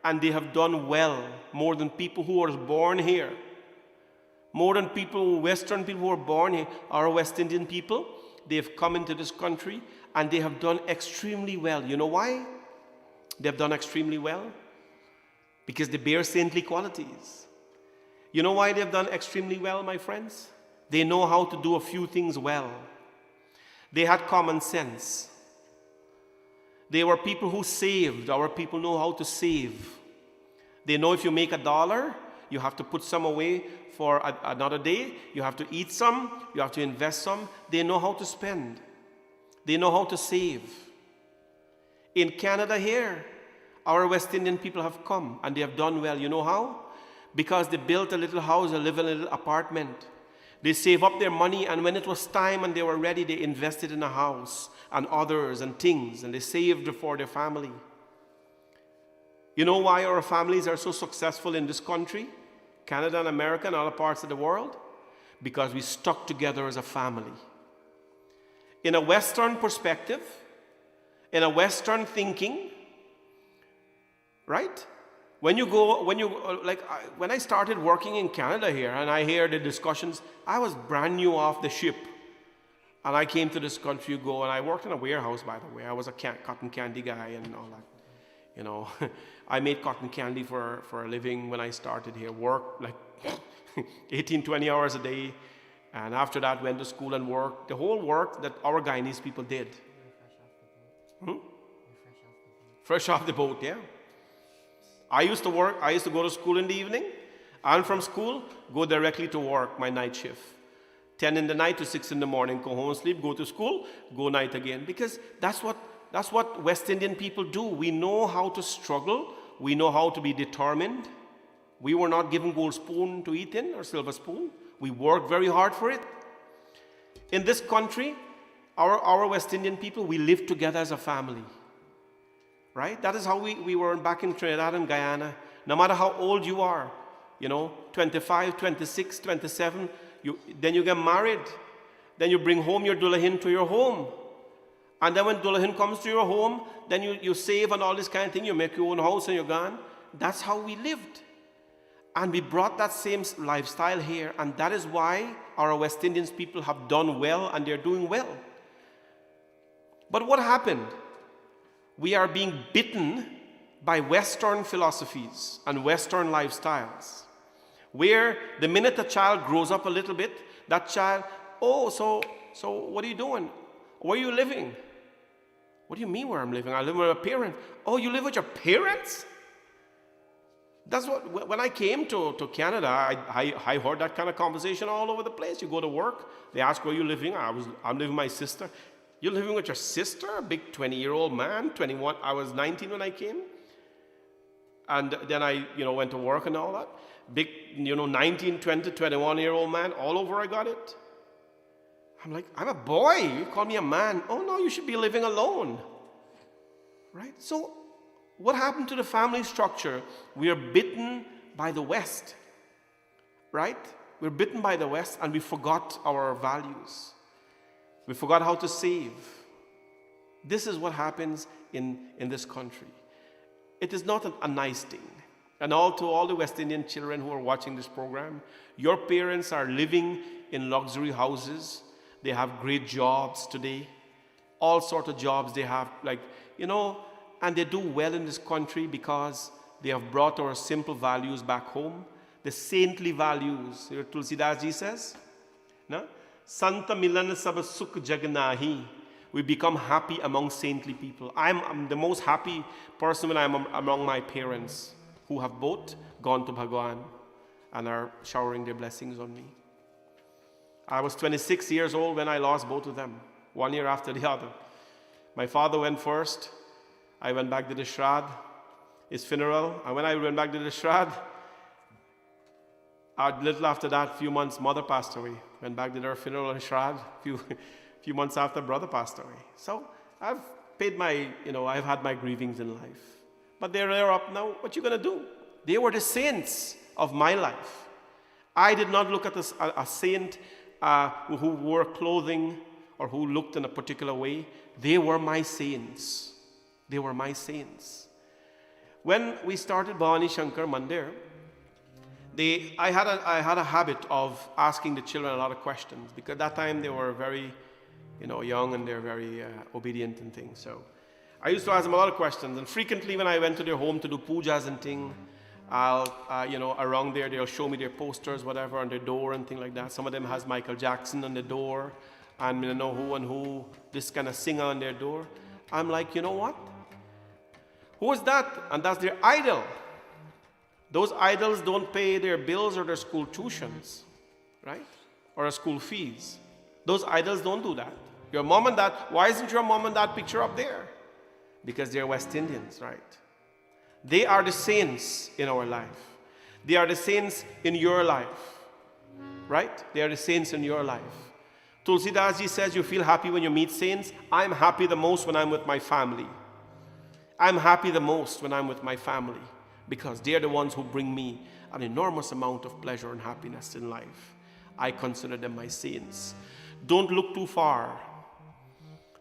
and they have done well, more than people who were born here. More than Western people who were born here. Our West Indian people, they have come into this country and they have done extremely well. You know why? They have done extremely well? Because they bear saintly qualities. You know why they have done extremely well, my friends? They know how to do a few things well. They had common sense. They were people who saved. Our people know how to save. They know if you make $1, you have to put some away for another day. You have to eat some. You have to invest some. They know how to spend. They know how to save. In Canada here, our West Indian people have come and they have done well. You know how? Because they built a little house, they live in a little apartment. They save up their money, and when it was time and they were ready, they invested in a house and others and things, and they saved for their family. You know why our families are so successful in this country, Canada and America and other parts of the world? Because we stuck together as a family. In a Western perspective, in a Western thinking, right? When I started working in Canada here and I hear the discussions, I was brand new off the ship. And I came to this country and I worked in a warehouse, by the way. I was a cotton candy guy and all that. I made cotton candy for a living when I started here. Worked like 18, 20 hours a day. And after that, went to school and worked. The whole work that our Guyanese people did. Fresh off the boat, yeah. I used to go to school in the evening, and from school, go directly to work, my night shift. 10 in the night to 6 in the morning, go home, sleep, go to school, go night again. Because that's what West Indian people do. We know how to struggle. We know how to be determined. We were not given gold spoon to eat in or silver spoon. We worked very hard for it. In this country, our West Indian people, we live together as a family. Right? That is how we were back in Trinidad and Guyana. No matter how old you are, 25, 26, 27, then you get married. Then you bring home your dulahin to your home. And then when dulahin comes to your home, then you save and all this kind of thing. You make your own house and you're gone. That's how we lived. And we brought that same lifestyle here. And that is why our West Indians people have done well and they're doing well. But what happened? We are being bitten by Western philosophies and Western lifestyles, where the minute a child grows up a little bit, that child, so what are you doing? Where are you living? What do you mean where I'm living? I live with my parents. Oh, you live with your parents? That's what, when I came to Canada, I heard that kind of conversation all over the place. You go to work, they ask where you living. I'm living with my sister. You're living with your sister, a big 20-year-old man, 21. I was 19 when I came. And then I, went to work and all that. Big, 19, 20, 21-year-old man, all over I got it. I'm like, I'm a boy. You call me a man. Oh, no, you should be living alone. Right? So what happened to the family structure? We are bitten by the West. right? We're bitten by the West and we forgot our values. We forgot how to save. This is what happens in this country. It is not a nice thing. And to all the West Indian children who are watching this program, your parents are living in luxury houses. They have great jobs today. All sorts of jobs they have, and they do well in this country because they have brought our simple values back home. The saintly values. Here Tulsidas ji says, no? Santa milan sab sukh jag nahi. We become happy among saintly people. I'm the most happy person when I'm among my parents who have both gone to Bhagwan and are showering their blessings on me. I was 26 years old when I lost both of them, 1 year after the other. My father went first. I went back to the Shrad, his funeral. And when I went back to the Shrad, a little after that, few months, mother passed away. Went back to their funeral and Shrad. Few months after, brother passed away. So I've paid I've had my grievings in life. But they're up now. What you going to do? They were the saints of my life. I did not look at a saint who wore clothing or who looked in a particular way. They were my saints. They were my saints. When we started Bhavani Shankar Mandir, I had a habit of asking the children a lot of questions because at that time they were very, young and they're very obedient and things. So I used to ask them a lot of questions, and frequently when I went to their home to do pujas and things, around there they'll show me their posters, whatever, on their door and things like that. Some of them has Michael Jackson on the door, and who, this kind of singer on their door. I'm like, you know what? Who is that? And that's their idol. Those idols don't pay their bills or their school tuitions, right? Or school fees. Those idols don't do that. Your mom and dad, why isn't your mom and dad picture up there? Because they're West Indians, right? They are the saints in our life. They are the saints in your life, right? They are the saints in your life. Tulsidas ji says you feel happy when you meet saints. I'm happy the most when I'm with my family. I'm happy the most when I'm with my family because they're the ones who bring me an enormous amount of pleasure and happiness in life. I consider them my saints. Don't look too far.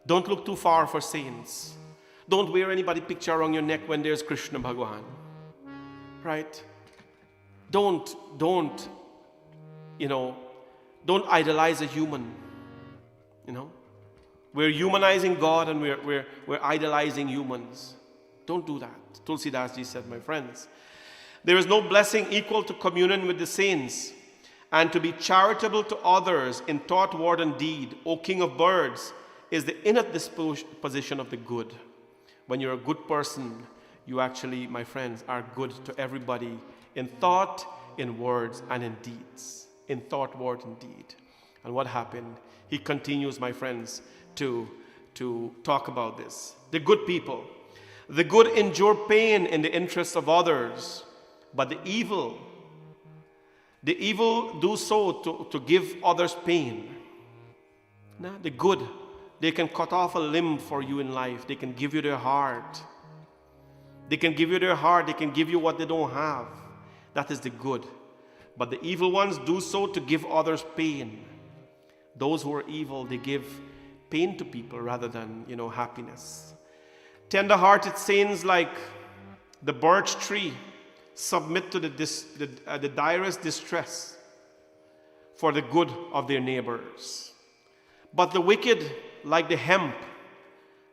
Don't look too far for saints. Don't wear anybody picture around your neck when there's Krishna Bhagwan. Right? Don't idolize a human. We're humanizing God and we're idolizing humans. Don't do that. Tulsidas ji said, my friends, there is no blessing equal to communion with the saints and to be charitable to others in thought, word, and deed. O King of birds, is the inner disposition of the good. When you're a good person, you actually, my friends, are good to everybody in thought, in words, and in deeds. In thought, word, and deed. And what happened? He continues, my friends, to talk about this. The good people. The good endure pain in the interest of others, but the evil do so to give others pain. Now, the good, they can cut off a limb for you in life. They can give you their heart. They can give you their heart. They can give you what they don't have. That is the good. But the evil ones do so to give others pain. Those who are evil, they give pain to people rather than, happiness. Tender-hearted saints like the birch tree submit to the direst distress for the good of their neighbors. But the wicked, like the hemp,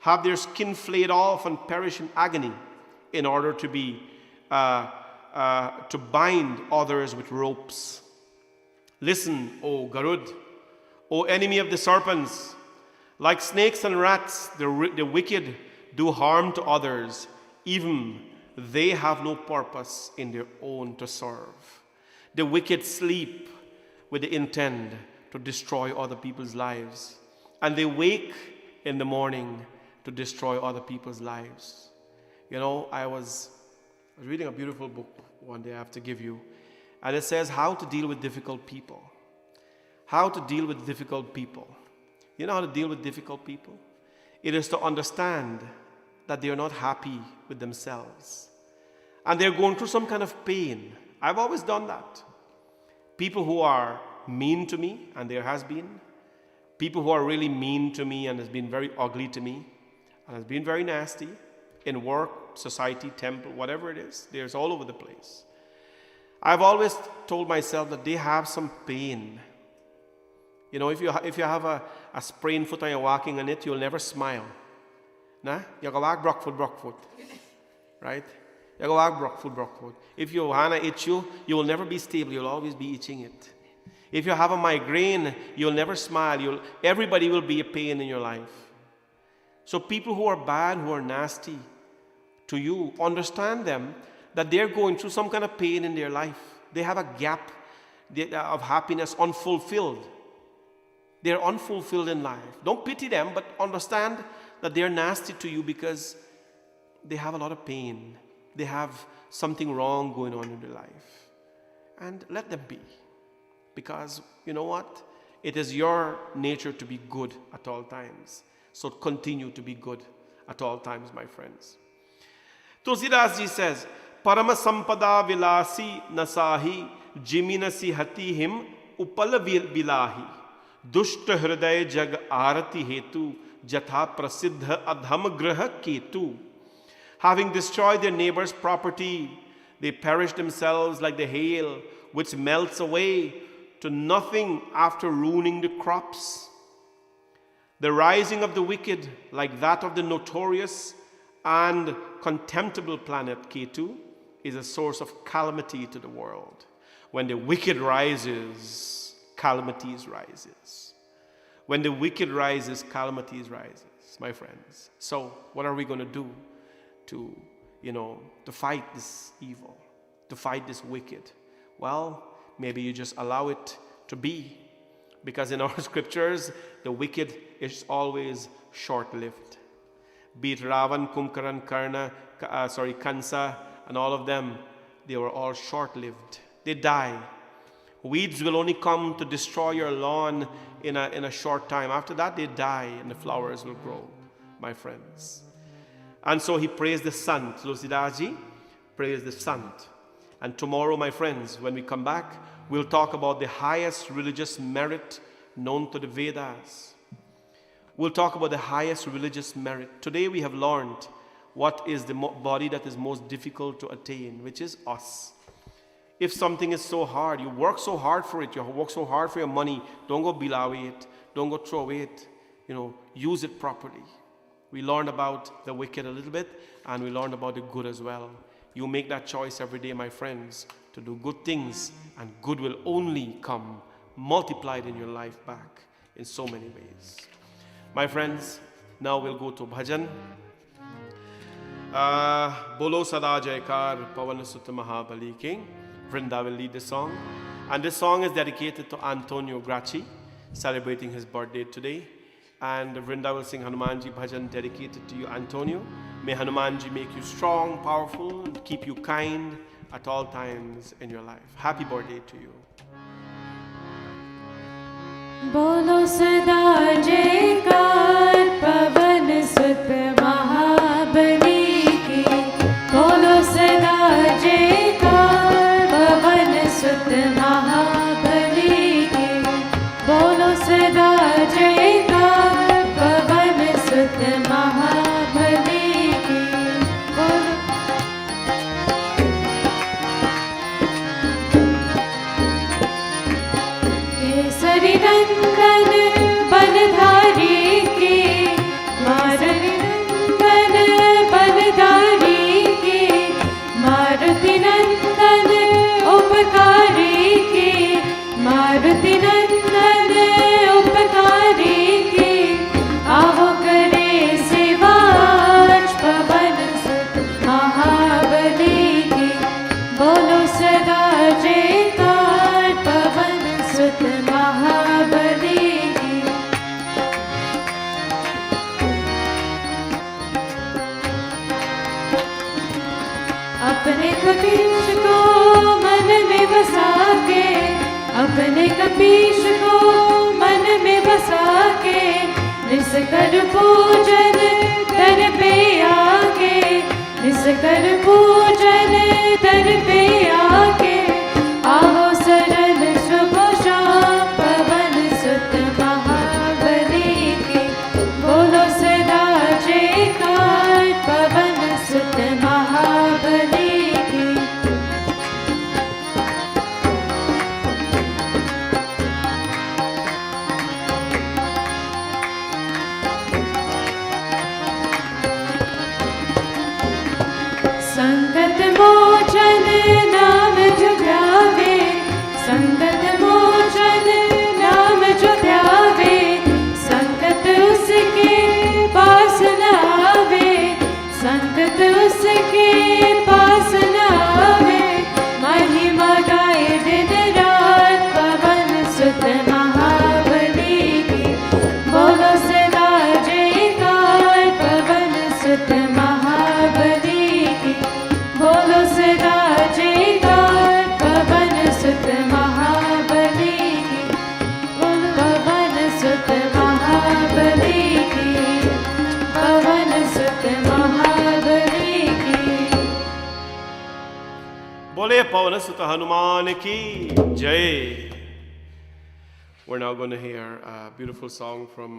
have their skin flayed off and perish in agony in order to bind others with ropes. Listen, O Garud, O enemy of the serpents, like snakes and rats, the wicked do harm to others, even they have no purpose in their own to serve. The wicked sleep with the intent to destroy other people's lives, and they wake in the morning to destroy other people's lives. I was reading a beautiful book one day I have to give you, and it says how to deal with difficult people. How to deal with difficult people. You know how to deal with difficult people? It is to understand that they are not happy with themselves. And they're going through some kind of pain. I've always done that. People who are mean to me, and there has been. People who are really mean to me and has been very ugly to me and has been very nasty in work, society, temple, whatever it is. There's all over the place. I've always told myself that they have some pain. You know, if you have a sprained foot and you're walking on it, you'll never smile. Nah? You go walk brock foot. Right? You go walk brock foot. If your hand itch you will never be stable. You'll always be itching it. If you have a migraine, you'll never smile. Everybody will be a pain in your life. So people who are bad, who are nasty to you, understand them that they're going through some kind of pain in their life. They have a gap of happiness unfulfilled. They're unfulfilled in life. Don't pity them, but understand that they're nasty to you because they have a lot of pain. They have something wrong going on in their life. And let them be. Because, you know what? It is your nature to be good at all times. So continue to be good at all times, my friends. Tulsidas ji says, Parama sampada vilasi nasahi jiminasi hatihim upala vilahi dushta hriday jag arati hetu jatha prasiddha adham graha ketu. Having destroyed their neighbor's property, they perish themselves like the hail which melts away to nothing after ruining the crops. The rising of the wicked, like that of the notorious and contemptible planet Ketu, is a source of calamity to the world. When the wicked rises, calamities rises. When the wicked rises, calamities rises, my friends. So what are we going to do to fight this evil, to fight this wicked? Well, maybe you just allow it to be. Because in our scriptures, the wicked is always short-lived. Be it Ravan, Kumkaran, Kansa, and all of them, they were all short-lived. They die. Weeds will only come to destroy your lawn in a short time. After that, they die and the flowers will grow, my friends. And so he praised the Sant. Tulsidaji praised the Sant. And tomorrow, my friends, when we come back, we'll talk about the highest religious merit known to the Vedas. We'll talk about the highest religious merit. Today we have learned what is the body that is most difficult to attain, which is us. If something is so hard, you work so hard for it, you work so hard for your money, don't go below it, don't go throw away it, use it properly. We learned about the wicked a little bit, and we learned about the good as well. You make that choice every day, my friends, to do good things, and good will only come multiplied in your life back in so many ways. My friends, now we'll go to bhajan. Bolo Sada Jaykar Pavan Sutta Mahabali King. Vrinda will lead the song. And this song is dedicated to Antonio Gracchi, celebrating his birthday today. And Vrinda will sing Hanumanji bhajan dedicated to you, Antonio. May Hanumanji make you strong, powerful, and keep you kind at all times in your life. Happy birthday to you. Bolo sada jaykar pavan sut mahabali ki. Bolo sada jaykar pavan sut mahabali ki. Bolo sada jaykar pavan sut mahabali ki. Kesari नंदन बलधारी की, मारुति नंदन बलधारी की, मारुति नंदन उपकारी की, मारुति नंदन उपकारी की, आहो करे सेवाज पवन सुत महाबली की। बोलो सदा जयकार पवन सुत महाबली की। अपने कपीश को मन में बसा के, अपने कपीश को मन में बसा के, निस्कर पूजन दर पे आके, निस्कर पूजन दर पे आके, आओ शरण Pavan Sutta Hanuman ki Jai. We're now going to hear a beautiful song from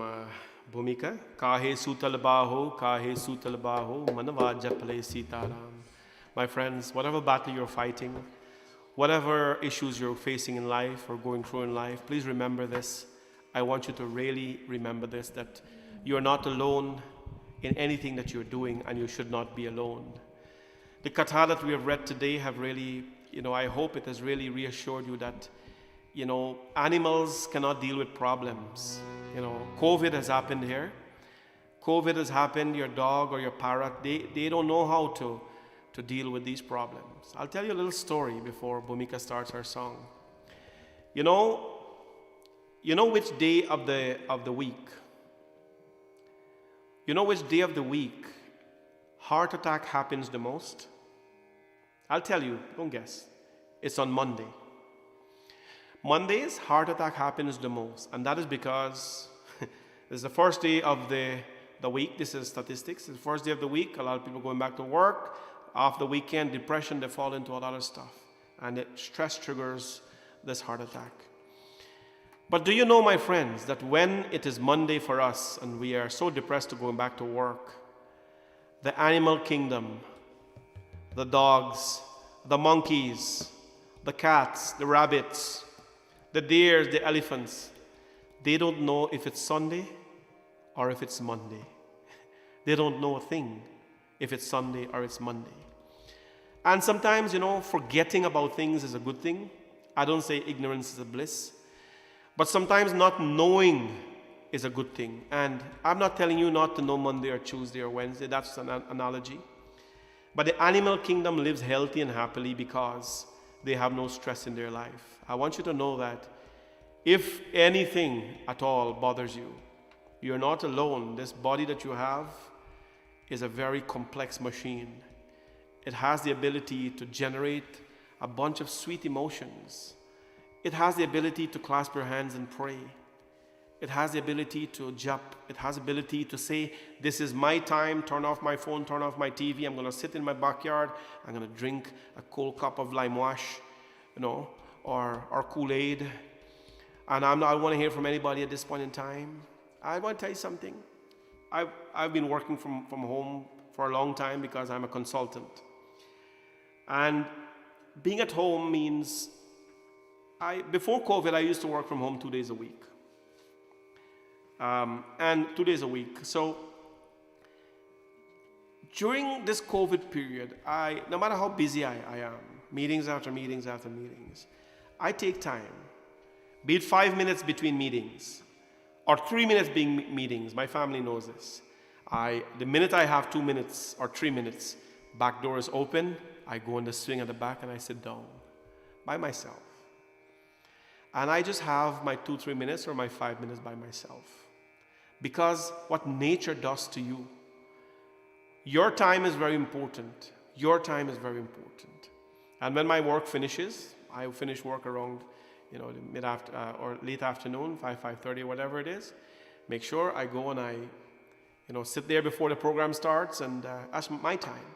Bhumika. Kahe Sutal Baho, Kahe Sutal Baho, Manava Japale Sitaram. My friends, whatever battle you're fighting, whatever issues you're facing in life or going through in life, please remember this. I want you to really remember this, that you're not alone in anything that you're doing, and you should not be alone. The katha that we have read today have really, I hope it has really reassured you that, animals cannot deal with problems. COVID has happened here. COVID has happened, your dog or your parrot, they don't know how to deal with these problems. I'll tell you a little story before Bhumika starts her song. You know which day of the week? You know which day of the week heart attack happens the most? I'll tell you, don't guess. It's on Monday. Mondays, heart attack happens the most. And that is because it's the first day of the week. This is statistics. It's the first day of the week. A lot of people going back to work. After the weekend, depression, they fall into a lot of stuff. And stress triggers this heart attack. But do you know, my friends, that when it is Monday for us and we are so depressed to going back to work, the animal kingdom, the dogs, the monkeys, the cats, the rabbits, the deers, the elephants, they don't know if it's Sunday or if it's Monday. They don't know a thing if it's Sunday or it's Monday. And sometimes, forgetting about things is a good thing. I don't say ignorance is a bliss. But sometimes not knowing is a good thing. And I'm not telling you not to know Monday or Tuesday or Wednesday. That's an analogy. But the animal kingdom lives healthy and happily because they have no stress in their life. I want you to know that if anything at all bothers you, you're not alone. This body that you have is a very complex machine. It has the ability to generate a bunch of sweet emotions. It has the ability to clasp your hands and pray. It has the ability to jump. It has the ability to say, this is my time, turn off my phone, turn off my TV. I'm going to sit in my backyard. I'm going to drink a cold cup of lime wash, or Kool-Aid. And I don't want to hear from anybody at this point in time. I want to tell you something. I've been working from home for a long time because I'm a consultant. And being at home means, before COVID, I used to work from home 2 days a week. And 2 days a week. So during this COVID period, no matter how busy I am, meetings after meetings after meetings, I take time, be it 5 minutes between meetings or 3 minutes being meetings. My family knows this. The minute I have 2 minutes or 3 minutes, back door is open, I go in the swing at the back and I sit down by myself. And I just have my 2-3 minutes or my 5 minutes by myself. Because what nature does to you, your time is very important. Your time is very important. And when my work finishes, I finish work around, mid-after or late afternoon, 5:30, whatever it is. Make sure I go and I, sit there before the program starts, and that's my time,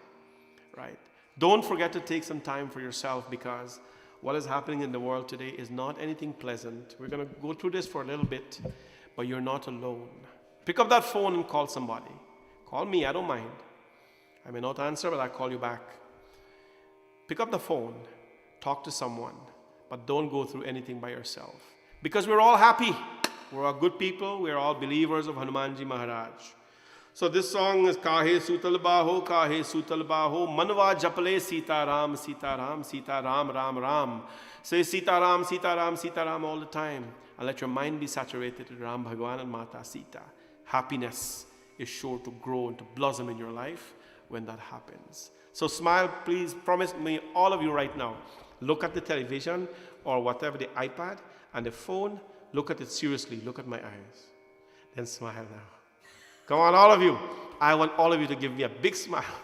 right? Don't forget to take some time for yourself, because what is happening in the world today is not anything pleasant. We're going to go through this for a little bit, but you're not alone. Pick up that phone and call somebody. Call me, I don't mind. I may not answer, but I'll call you back. Pick up the phone, talk to someone, but don't go through anything by yourself. Because we're all happy. We're all good people. We're all believers of Hanumanji Maharaj. So this song is Kahe Sutal Baho, Kahe Sutal Baho, Manwa Japale Sita Ram, Sita Ram, Sita Ram, Ram Ram. Say Sita Ram, Sita Ram, Sita Ram all the time. And let your mind be saturated with Ram Bhagwan and Mata Sita. Happiness is sure to grow and to blossom in your life when that happens. So smile, please, promise me, all of you right now. Look at the television or whatever, the iPad and the phone. Look at it seriously. Look at my eyes. Then smile now. Come on, all of you. I want all of you to give me a big smile.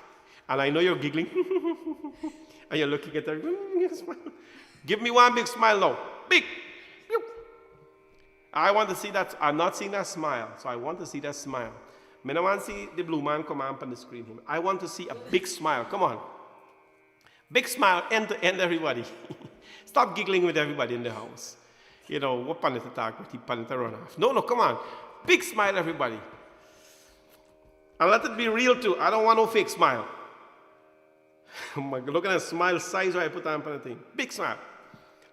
And I know you're giggling. And you're looking at them. Smile. Give me one big smile now. Big. I want to see that. I'm not seeing that smile. So I want to see that smile. I want to see the blue man come up on the screen. I want to see a big smile. Come on. Big smile, end to end, everybody. Stop giggling with everybody in the house. You know, what pan to talk, what pan to run off. No, come on. Big smile, everybody. And let it be real too. I don't want no fake smile. Oh my God, look at that smile size I put on the thing. Big smile.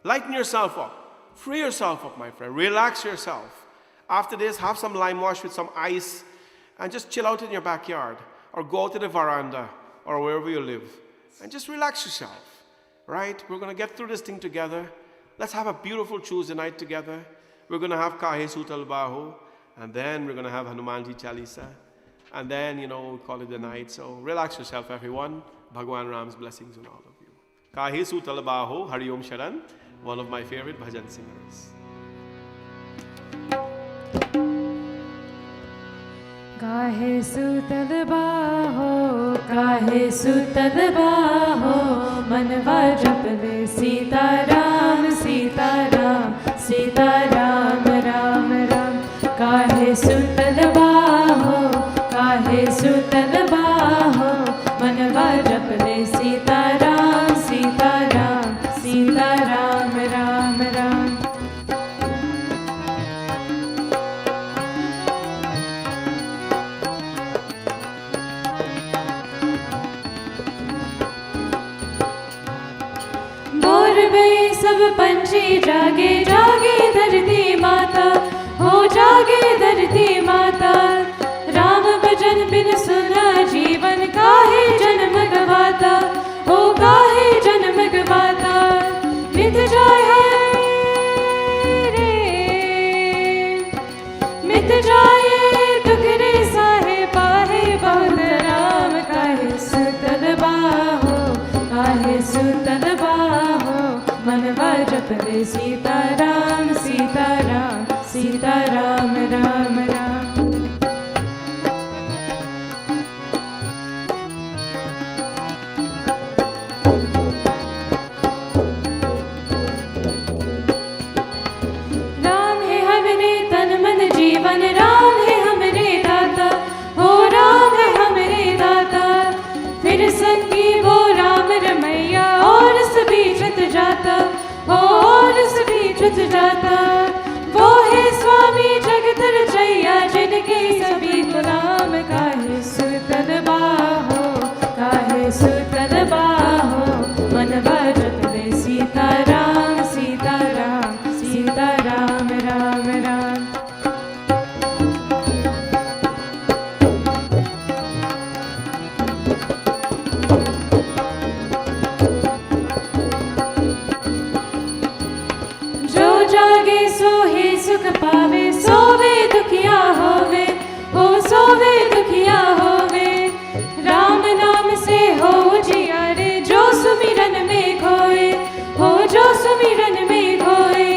Lighten yourself up. Free yourself up, my friend. Relax yourself. After this, have some lime wash with some ice and just chill out in your backyard or go out to the veranda or wherever you live and just relax yourself, right? We're going to get through this thing together. Let's have a beautiful Tuesday night together. We're going to have Kahe Sutal Bahu, and then we're going to have Hanumanji Chalisa, and then, we call it the night. So relax yourself, everyone. Bhagwan Ram's blessings on all of you. Kahe Sutal Bahu, Hari Om Sharan, one of my favorite bhajan singers. काहे सुतल बाहो मनवा जपले सीताराम सीताराम सीताराम राम राम काहे सुतल बाहो मनवा जपले सीताराम सीताराम सीताराम राम राम सब पंछी जागे जागे धरती माता हो जागे धरती माता राम भजन बिन सुना जीवन काहे जन्म गवाता हो काहे जन्म गवाता मिट जाए रे मिट जाए दुख रे साहे पाहे बहुत राम काहे सुतल बाहो मनवा जपले सीताराम सीताराम सीताराम राम राम राम है हमरे तन मन जीवन राम है हमरे दाता हो राम है हमरे दाता फिर संगी वो राम रमैया और सभी छुट जाता और सभी छुट जाता वो है स्वामी जगत रचैया जिनके सभी गुलाम काहे सुतल बाहो मनवा जपले सीताराम सीताराम सीताराम राम राम सुख पावे सोवे दुखिया होवे हो सोवे दुखिया होवे राम नाम से हो जियारे जो सुमिरन में खोए हो जो सुमिरन में खोए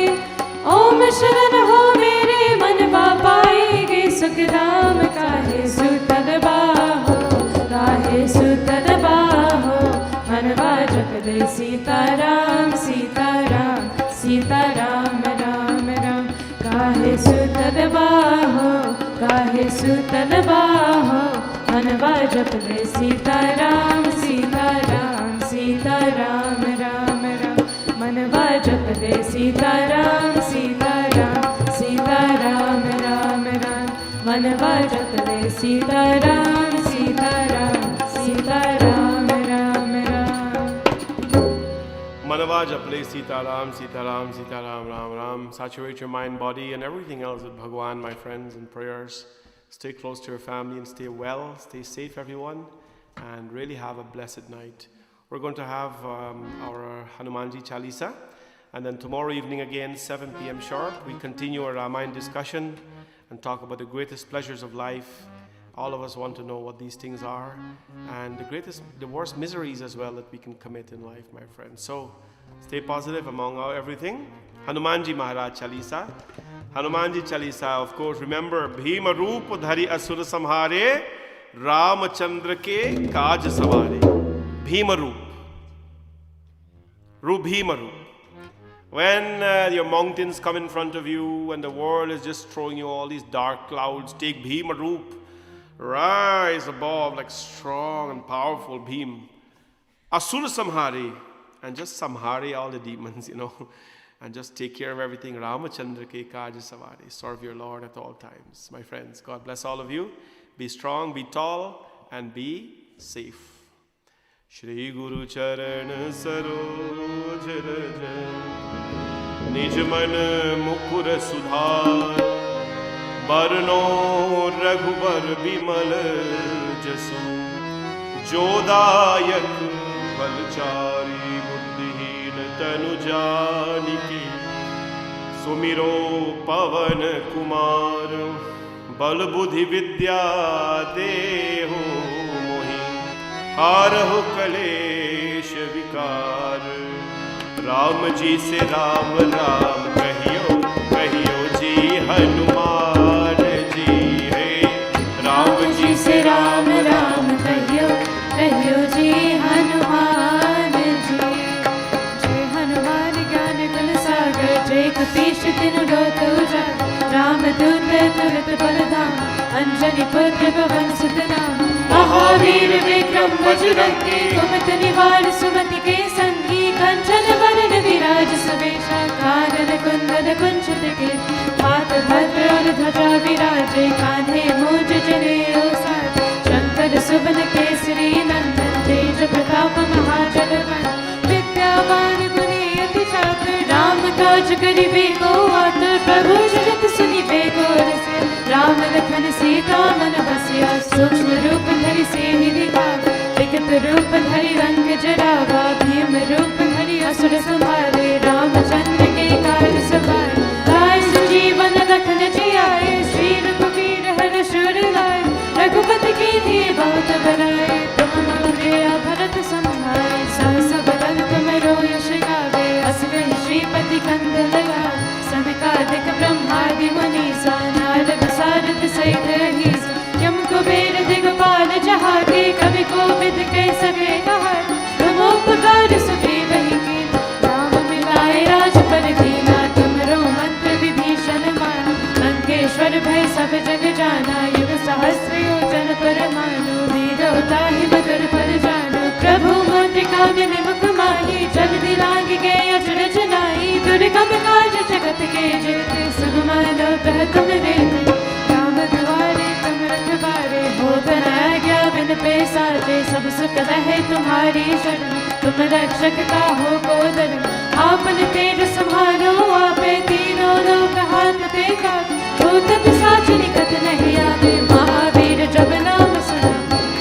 ओम शरण हो मेरे मन पाएगे सुख राम काहे सुतल बाहो मनवा जपले सीताराम सीताराम सीताराम राम राम काहे सुतल बाहो मनवा जपले सीताराम सीताराम सीताराम राम राम मनवा जपले सीताराम सीताराम सीताराम राम राम मनवा जपले Sitaram Sitaram Sitaram Ram Ram Manava Japle Sitaram, Sitaram, Sitaram, Ram, Ram. Saturate your mind, body, and everything else with Bhagwan, my friends, in prayers. Stay close to your family and stay well. Stay safe, everyone, and really have a blessed night. We're going to have our Hanumanji Chalisa, and then tomorrow evening again, 7 p.m. sharp, we continue our Ramayana discussion and talk about the greatest pleasures of life. All of us want to know what these things are, and the worst miseries as well that we can commit in life, my friends. So, stay positive among everything. Hanumanji Maharaj Chalisa. Hanumanji Chalisa, of course, remember, Bhima Roop Dhari Asura Samhare, Ramachandra ke Kaj Savare. Bhima Roop. Bhima Roop. When your mountains come in front of you and the world is just throwing you all these dark clouds, take Bhima Roop. Rise above like strong and powerful beam Asura Samhari, and just samhari all the demons, and just take care of everything. Ramachandra ke kaaj savari. Serve your Lord at all times. My friends, God bless all of you. Be strong, be tall, and be safe. Shri Guru Charan Saroj Raj Nij Man Mukur Sudhar Barno Raghubar Bimal Jasu Jodayak Falchari Buddhihin Tanu Janiki Sumiro Pavan Kumar Bal Buddhi Vidya Deho Mohi Harahu Kalesh Vikar Ram ji se Ram Ram Kahiyo Kahiyo ji Hanuman ji Hai Ram ji se Ram Ram कहियो कहियो जी हनुमान जी। जय हनुमान ज्ञान गुण सागर जय कपीश तिनु लोक उजागर राम दूत तुरत बलधाम अंजनी पुत्र पवन सुत नाम महावीर विक्रम बजरंगी कुमति निवार सुमति के संगी कंचन वरन विराज सुबेशा कानन कुंडल कुंचित के हाथ भद्र और ध्वजा विराजे कान्हे मूंज जनेऊ साज शंकर सुवन केसरी नंदन तेज प्रताप महाजगवंदन विद्यावान गुणी अति चातुर राम काज करिबे को आतुर प्रभु चरित सुनिबे को रसिया राम लखन सीता मन बसिया सूक्ष्म रूप धरि सिंहि दिखावा लिखित रूप धरि रंग जरावा भीम रूप धरि असुर संहारे रामचंद्र के काज सवारे लाए संजीवन लखन जियाए श्री रघुवीर हर्ष उर लाए रघुपति कीन्ही बहुत बड़ाई तुम मम प्रिय भरत संभाय सहस बदन तुमरो यश गावे अस कहि श्रीपति कंठ लगावे सनकादिक ब्रह्मादि मुनीसा नारद सारद सहित अहीसा यम कुबेर दिगपाल जहाते कवि कोविद कह सके कहार तुम उपकार सुग्रीव ही कीन्हा राम मिलाए राजपद दीना तुमरो मंत्र विभीषण माना लंकेश्वर भय सब जग जाना युग सहस्र योजन पर मानो वीरो ताहि मधुर पर जानो प्रभु मुद्रिका विनिमुख माही जल्दी लाग गए अचरज नाई दुर्गम काज जगत के जेते सब मानो तुम रे राम द्वारे तुम रखवारे हो आज्ञा बिन पैसारे सब सुख रहे तुम्हारी शरण तुम रक्षक काहू को डरन आपन तेज संभालो आपे तीनों लोक हाथ पे काबू भूत पिशाच निकट नहीं आवे महावीर जब नाम सुना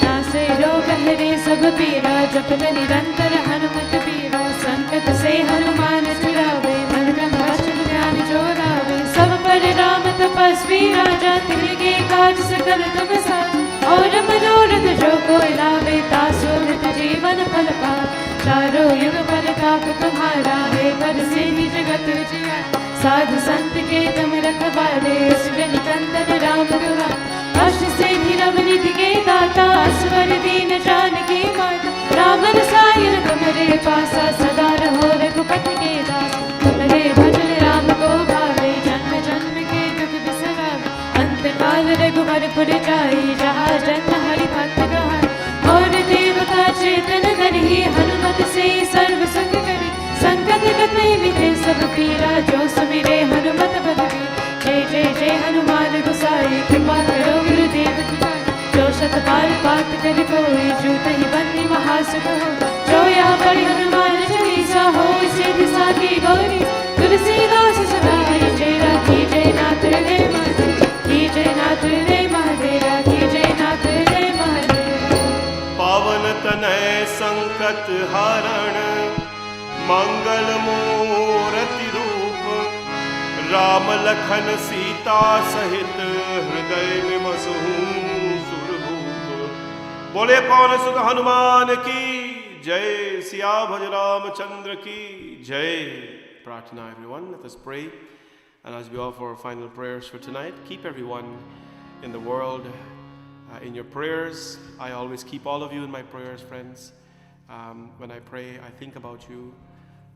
नासे रोग हरे सब पीरा जपत निरंतर हनुमत पीरा संकट से हनुमान छुड़ावे मन क्रम वचन ध्यान जोड़ावे सब पर राम तपस्वी राजा तिनके काज सकल तुम साथ और मनोरथ जो कोई लावे तासु नित जीवन फल पावे चारों युग परताप तुम्हारा है पर सिद्धि जगत जिया साधु संत के तुम रखवारे असुर निकंदन राम दुलारे अष्ट सिद्धि नव निधि के दाता असवर दीन जानकी माता राम रसायन तुम्हारे पासा सदा रहो रघुपति के दास तुम्हारे भजन राम को भावे जन्म जन्म के दुख बिसरावे अंत काल रघुवर जाई जहाँ जन्म हरि भक्त कहाई और देवता चेतन धरि हनुमत से सर्व संग करी संकट कटे मिटे सब पीरा जो सुमिरे हनुमत बल जय जय जय हनुमान गोसाई कृपा करो गुरुदेव की जो शत बार पाठ कर कोई जूत ही बंदी महासुख हो जो यहाँ पढ़ी हनुमान चालीसा हो सिद्धि साखी गौरी तुलसीदास सदा जय राखी जय नाथ रे महादेव की जय नाथ रे महादेव की जय नाथ रे महादेव पावन तनय संकट हारण मंगल मूर्ति रूप राम लखन सीता सहित हृदय में बसहु सुरभूप बोले पवन सुत हनुमान की जय सिया भज रामचंद्र की जय प्रार्थना everyone let us pray and as we offer our final prayers for tonight keep everyone in the world in your prayers. I always keep all of you in my prayers, friends. When I pray, I think about you,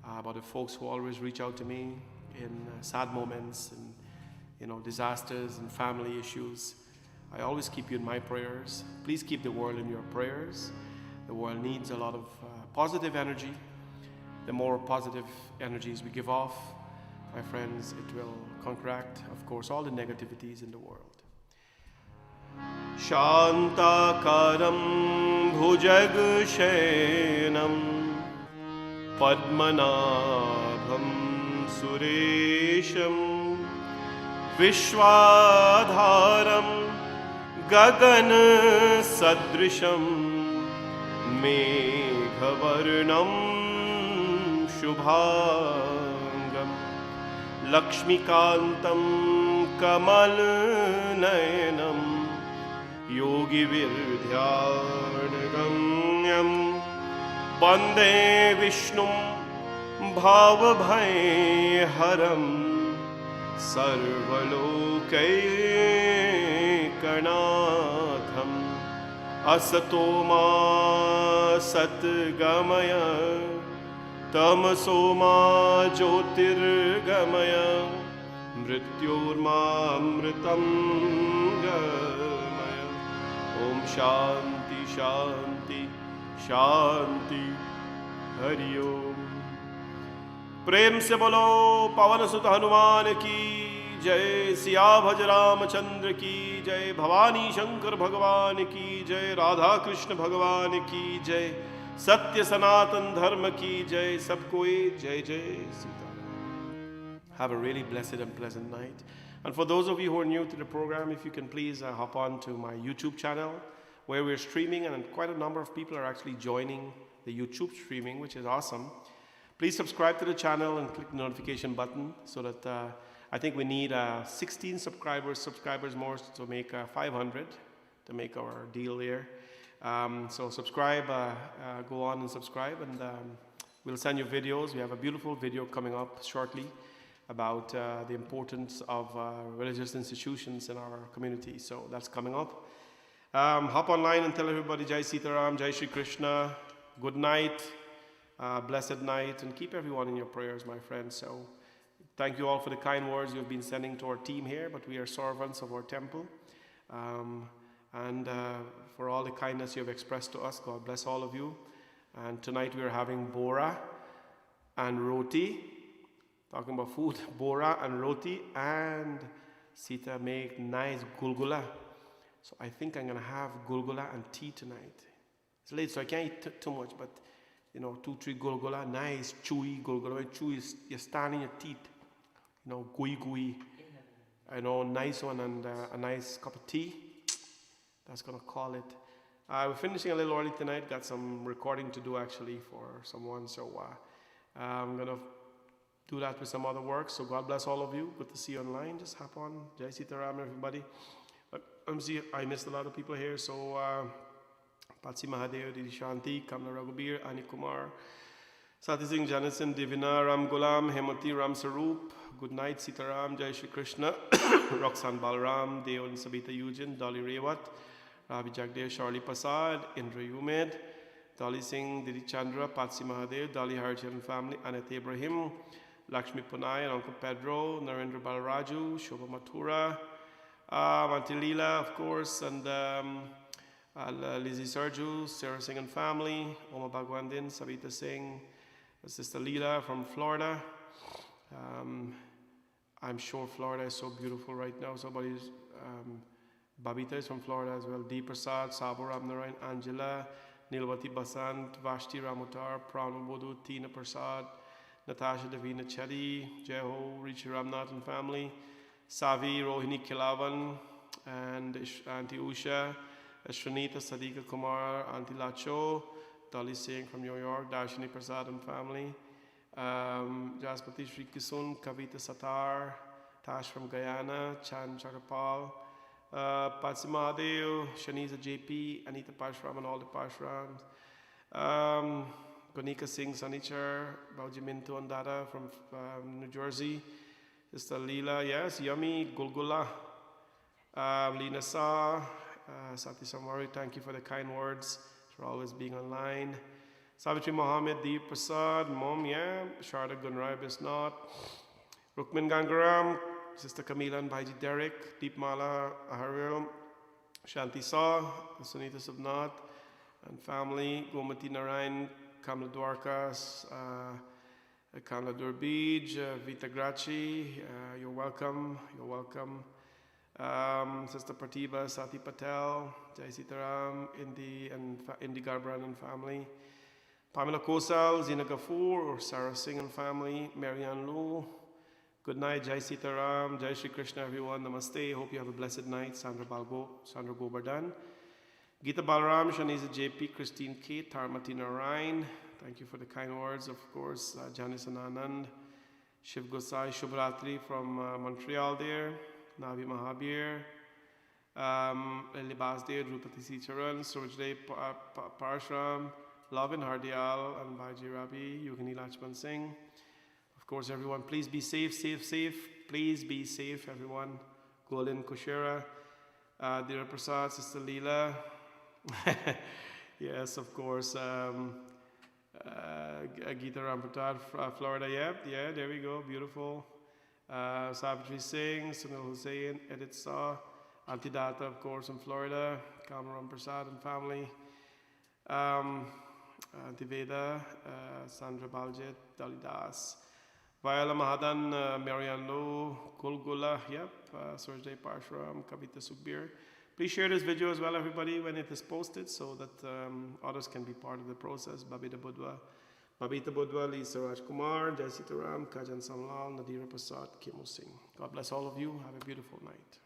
about the folks who always reach out to me in sad moments and disasters and family issues. I always keep you in my prayers. Please keep the world in your prayers. The world needs a lot of positive energy. The more positive energies we give off, my friends, it will counteract, of course, all the negativities in the world. Shantakaram bhujagshenam padmanabham suresham vishwadharam gagan sadrisham meghavarnam shubhangam lakshmikantam kamalnayanam yogi virdhyanagamyam vande vishnum bhavabhayharam sarvalokaikarnatham asato ma satgamaya tamaso ma jyotirgamaya mrityorma amritam gamaya. Om Shanti Shanti Shanti Hari Om. प्रेम से बोलो पवन सुत हनुमान की जय, सिया भज रामचंद्र की जय, भवानी शंकर भगवान की जय, राधा कृष्ण भगवान की जय, सत्य सनातन धर्म की जय, सबको जय जय Sitaram. Have a really blessed and pleasant night. And for those of you who are new to the program, if you can please hop on to my YouTube channel where we're streaming, and quite a number of people are actually joining the YouTube streaming, which is awesome. Please subscribe to the channel and click the notification button so that I think we need 16 subscribers more to make 500 to make our deal there. So subscribe, go on and subscribe, and we'll send you videos. We have a beautiful video coming up shortly about the importance of religious institutions in our community. So that's coming up. Hop online and tell everybody Jai Sitaram, Jai Shri Krishna, good night. Blessed night, and keep everyone in your prayers, my friends. So thank you all for the kind words you've been sending to our team here, but we are servants of our temple, and for all the kindness you have expressed to us. God bless all of you. And tonight we are having bora and roti, talking about food. Bora and roti, and Sita make nice gulgula. So I think I'm gonna have gulgula and tea tonight. It's late, so I can't eat too much, but 2-3 gulgula, nice chewy gulgula. Chewy is you stand in your teeth, gooey. Nice one, and a nice cup of tea. That's gonna call it. We're finishing a little early tonight. Got some recording to do actually for someone, so I'm gonna do that with some other work. So God bless all of you. Good to see you online. Just hop on. Jai Sitaram, everybody. I missed a lot of people here, so. Patsi Mahadev, Didi Shanti, Kamla Raghubir, Ani Kumar, Sati Singh Janison, Divina, Ram Gulam, Hemati, Ram Sarup, Good Night, Sitaram, Jai Shri Krishna, Roxanne Balram, Deo and Sabita Eugen, Dolly Rewat, Ravi Jagdev, Charlie Prasad, Indra Umed, Dolly Singh, Didi Chandra, Patsi Mahadev, Dolly Harjan and family, Anat Ibrahim, Lakshmi Punay, and Uncle Pedro, Narendra Balaraju, Shobha Mathura, Auntie Leela, of course, and Lizzie Serju, Sarah Singh and family, Oma Bhagwandin, Savita Singh, Sister Leela from Florida. I'm sure Florida is so beautiful right now. Babita is from Florida as well. Dee Prasad, Sabu Ramnarayan, Angela, Nilvati Basant, Vashti Ramutar, Pranu Bodhu, Tina Prasad, Natasha Davina Chetty, Jeho, Richi Ramnath and family, Savi, Rohini Kilavan, and Auntie Usha, Shranita Sadika Kumar, Auntie Lacho, Dolly Singh from New York, Darshini Prasad and family, Jaspati Sri Kisun, Kavita Satar, Tash from Guyana, Chan Chakapal, Patsi Mahadev, Shaniza JP, Anita Pashram and all the Pashrams, Konika Singh Sanichar, Bauji Mintu and Dada from New Jersey, Sister Leela, yes, yummy, Gulgula, Lina Sa, Sati Samari, thank you for the kind words, for always being online. Savitri Mohammed, Deep Prasad, Mom, yeah, Sharda Gunrai Bisnot, Rukmin Gangaram, Sister Camila and Bhaiji Derek, Deep Mala Aharil, Shanti Saw, Sunita Subnat, and family, Gomati Narayan, Kamla Dwarkas, Kamla Durbij, Vita Graci, you're welcome, you're welcome. Sister Pratibha, Sati Patel, Jai Sitaram, Indi Garbran and family. Pamela Kosal, Zina Gafoor, Sarah Singh and family, Marianne Lu. Good night, Jai Sitaram, Jai Shri Krishna, everyone. Namaste. Hope you have a blessed night. Sandra Govardhan. Geeta Balaram, Shaniza JP, Christine K, Tarmatina Ryan. Thank you for the kind words, of course. Janice and Anand. Shiv Gosai Shubhratri from Montreal there. Navi Mahabir. Libas there, Drupati Sicharan, Surjdev Parshram, Lavin Hardyal, and Bhaji Rabi, Yogini Lachman Singh. Of course, everyone, please be safe, safe. Please be safe, everyone. Golin Kushera, Dira Prasad, Sister Leela. Yes, of course. Geeta Rampatad, Florida. Yeah, there we go. Beautiful. Savitri Singh, Sunil Hussain, Edith Saw, Auntie Data, of course, in Florida. Kamaram Prasad and family. Auntie Veda, Sandra Baljit, Dalidas. Viola Mahadan, Marianne Low, Kulgula, Surjay Parshram, Kavita Sukhbir. Please share this video as well, everybody, when it is posted so that others can be part of the process. Babita Budwa, Lisa Rajkumar, Jai Sitaram, Kajan Samlal, Nadira Prasad, Kimo Singh. God bless all of you. Have a beautiful night.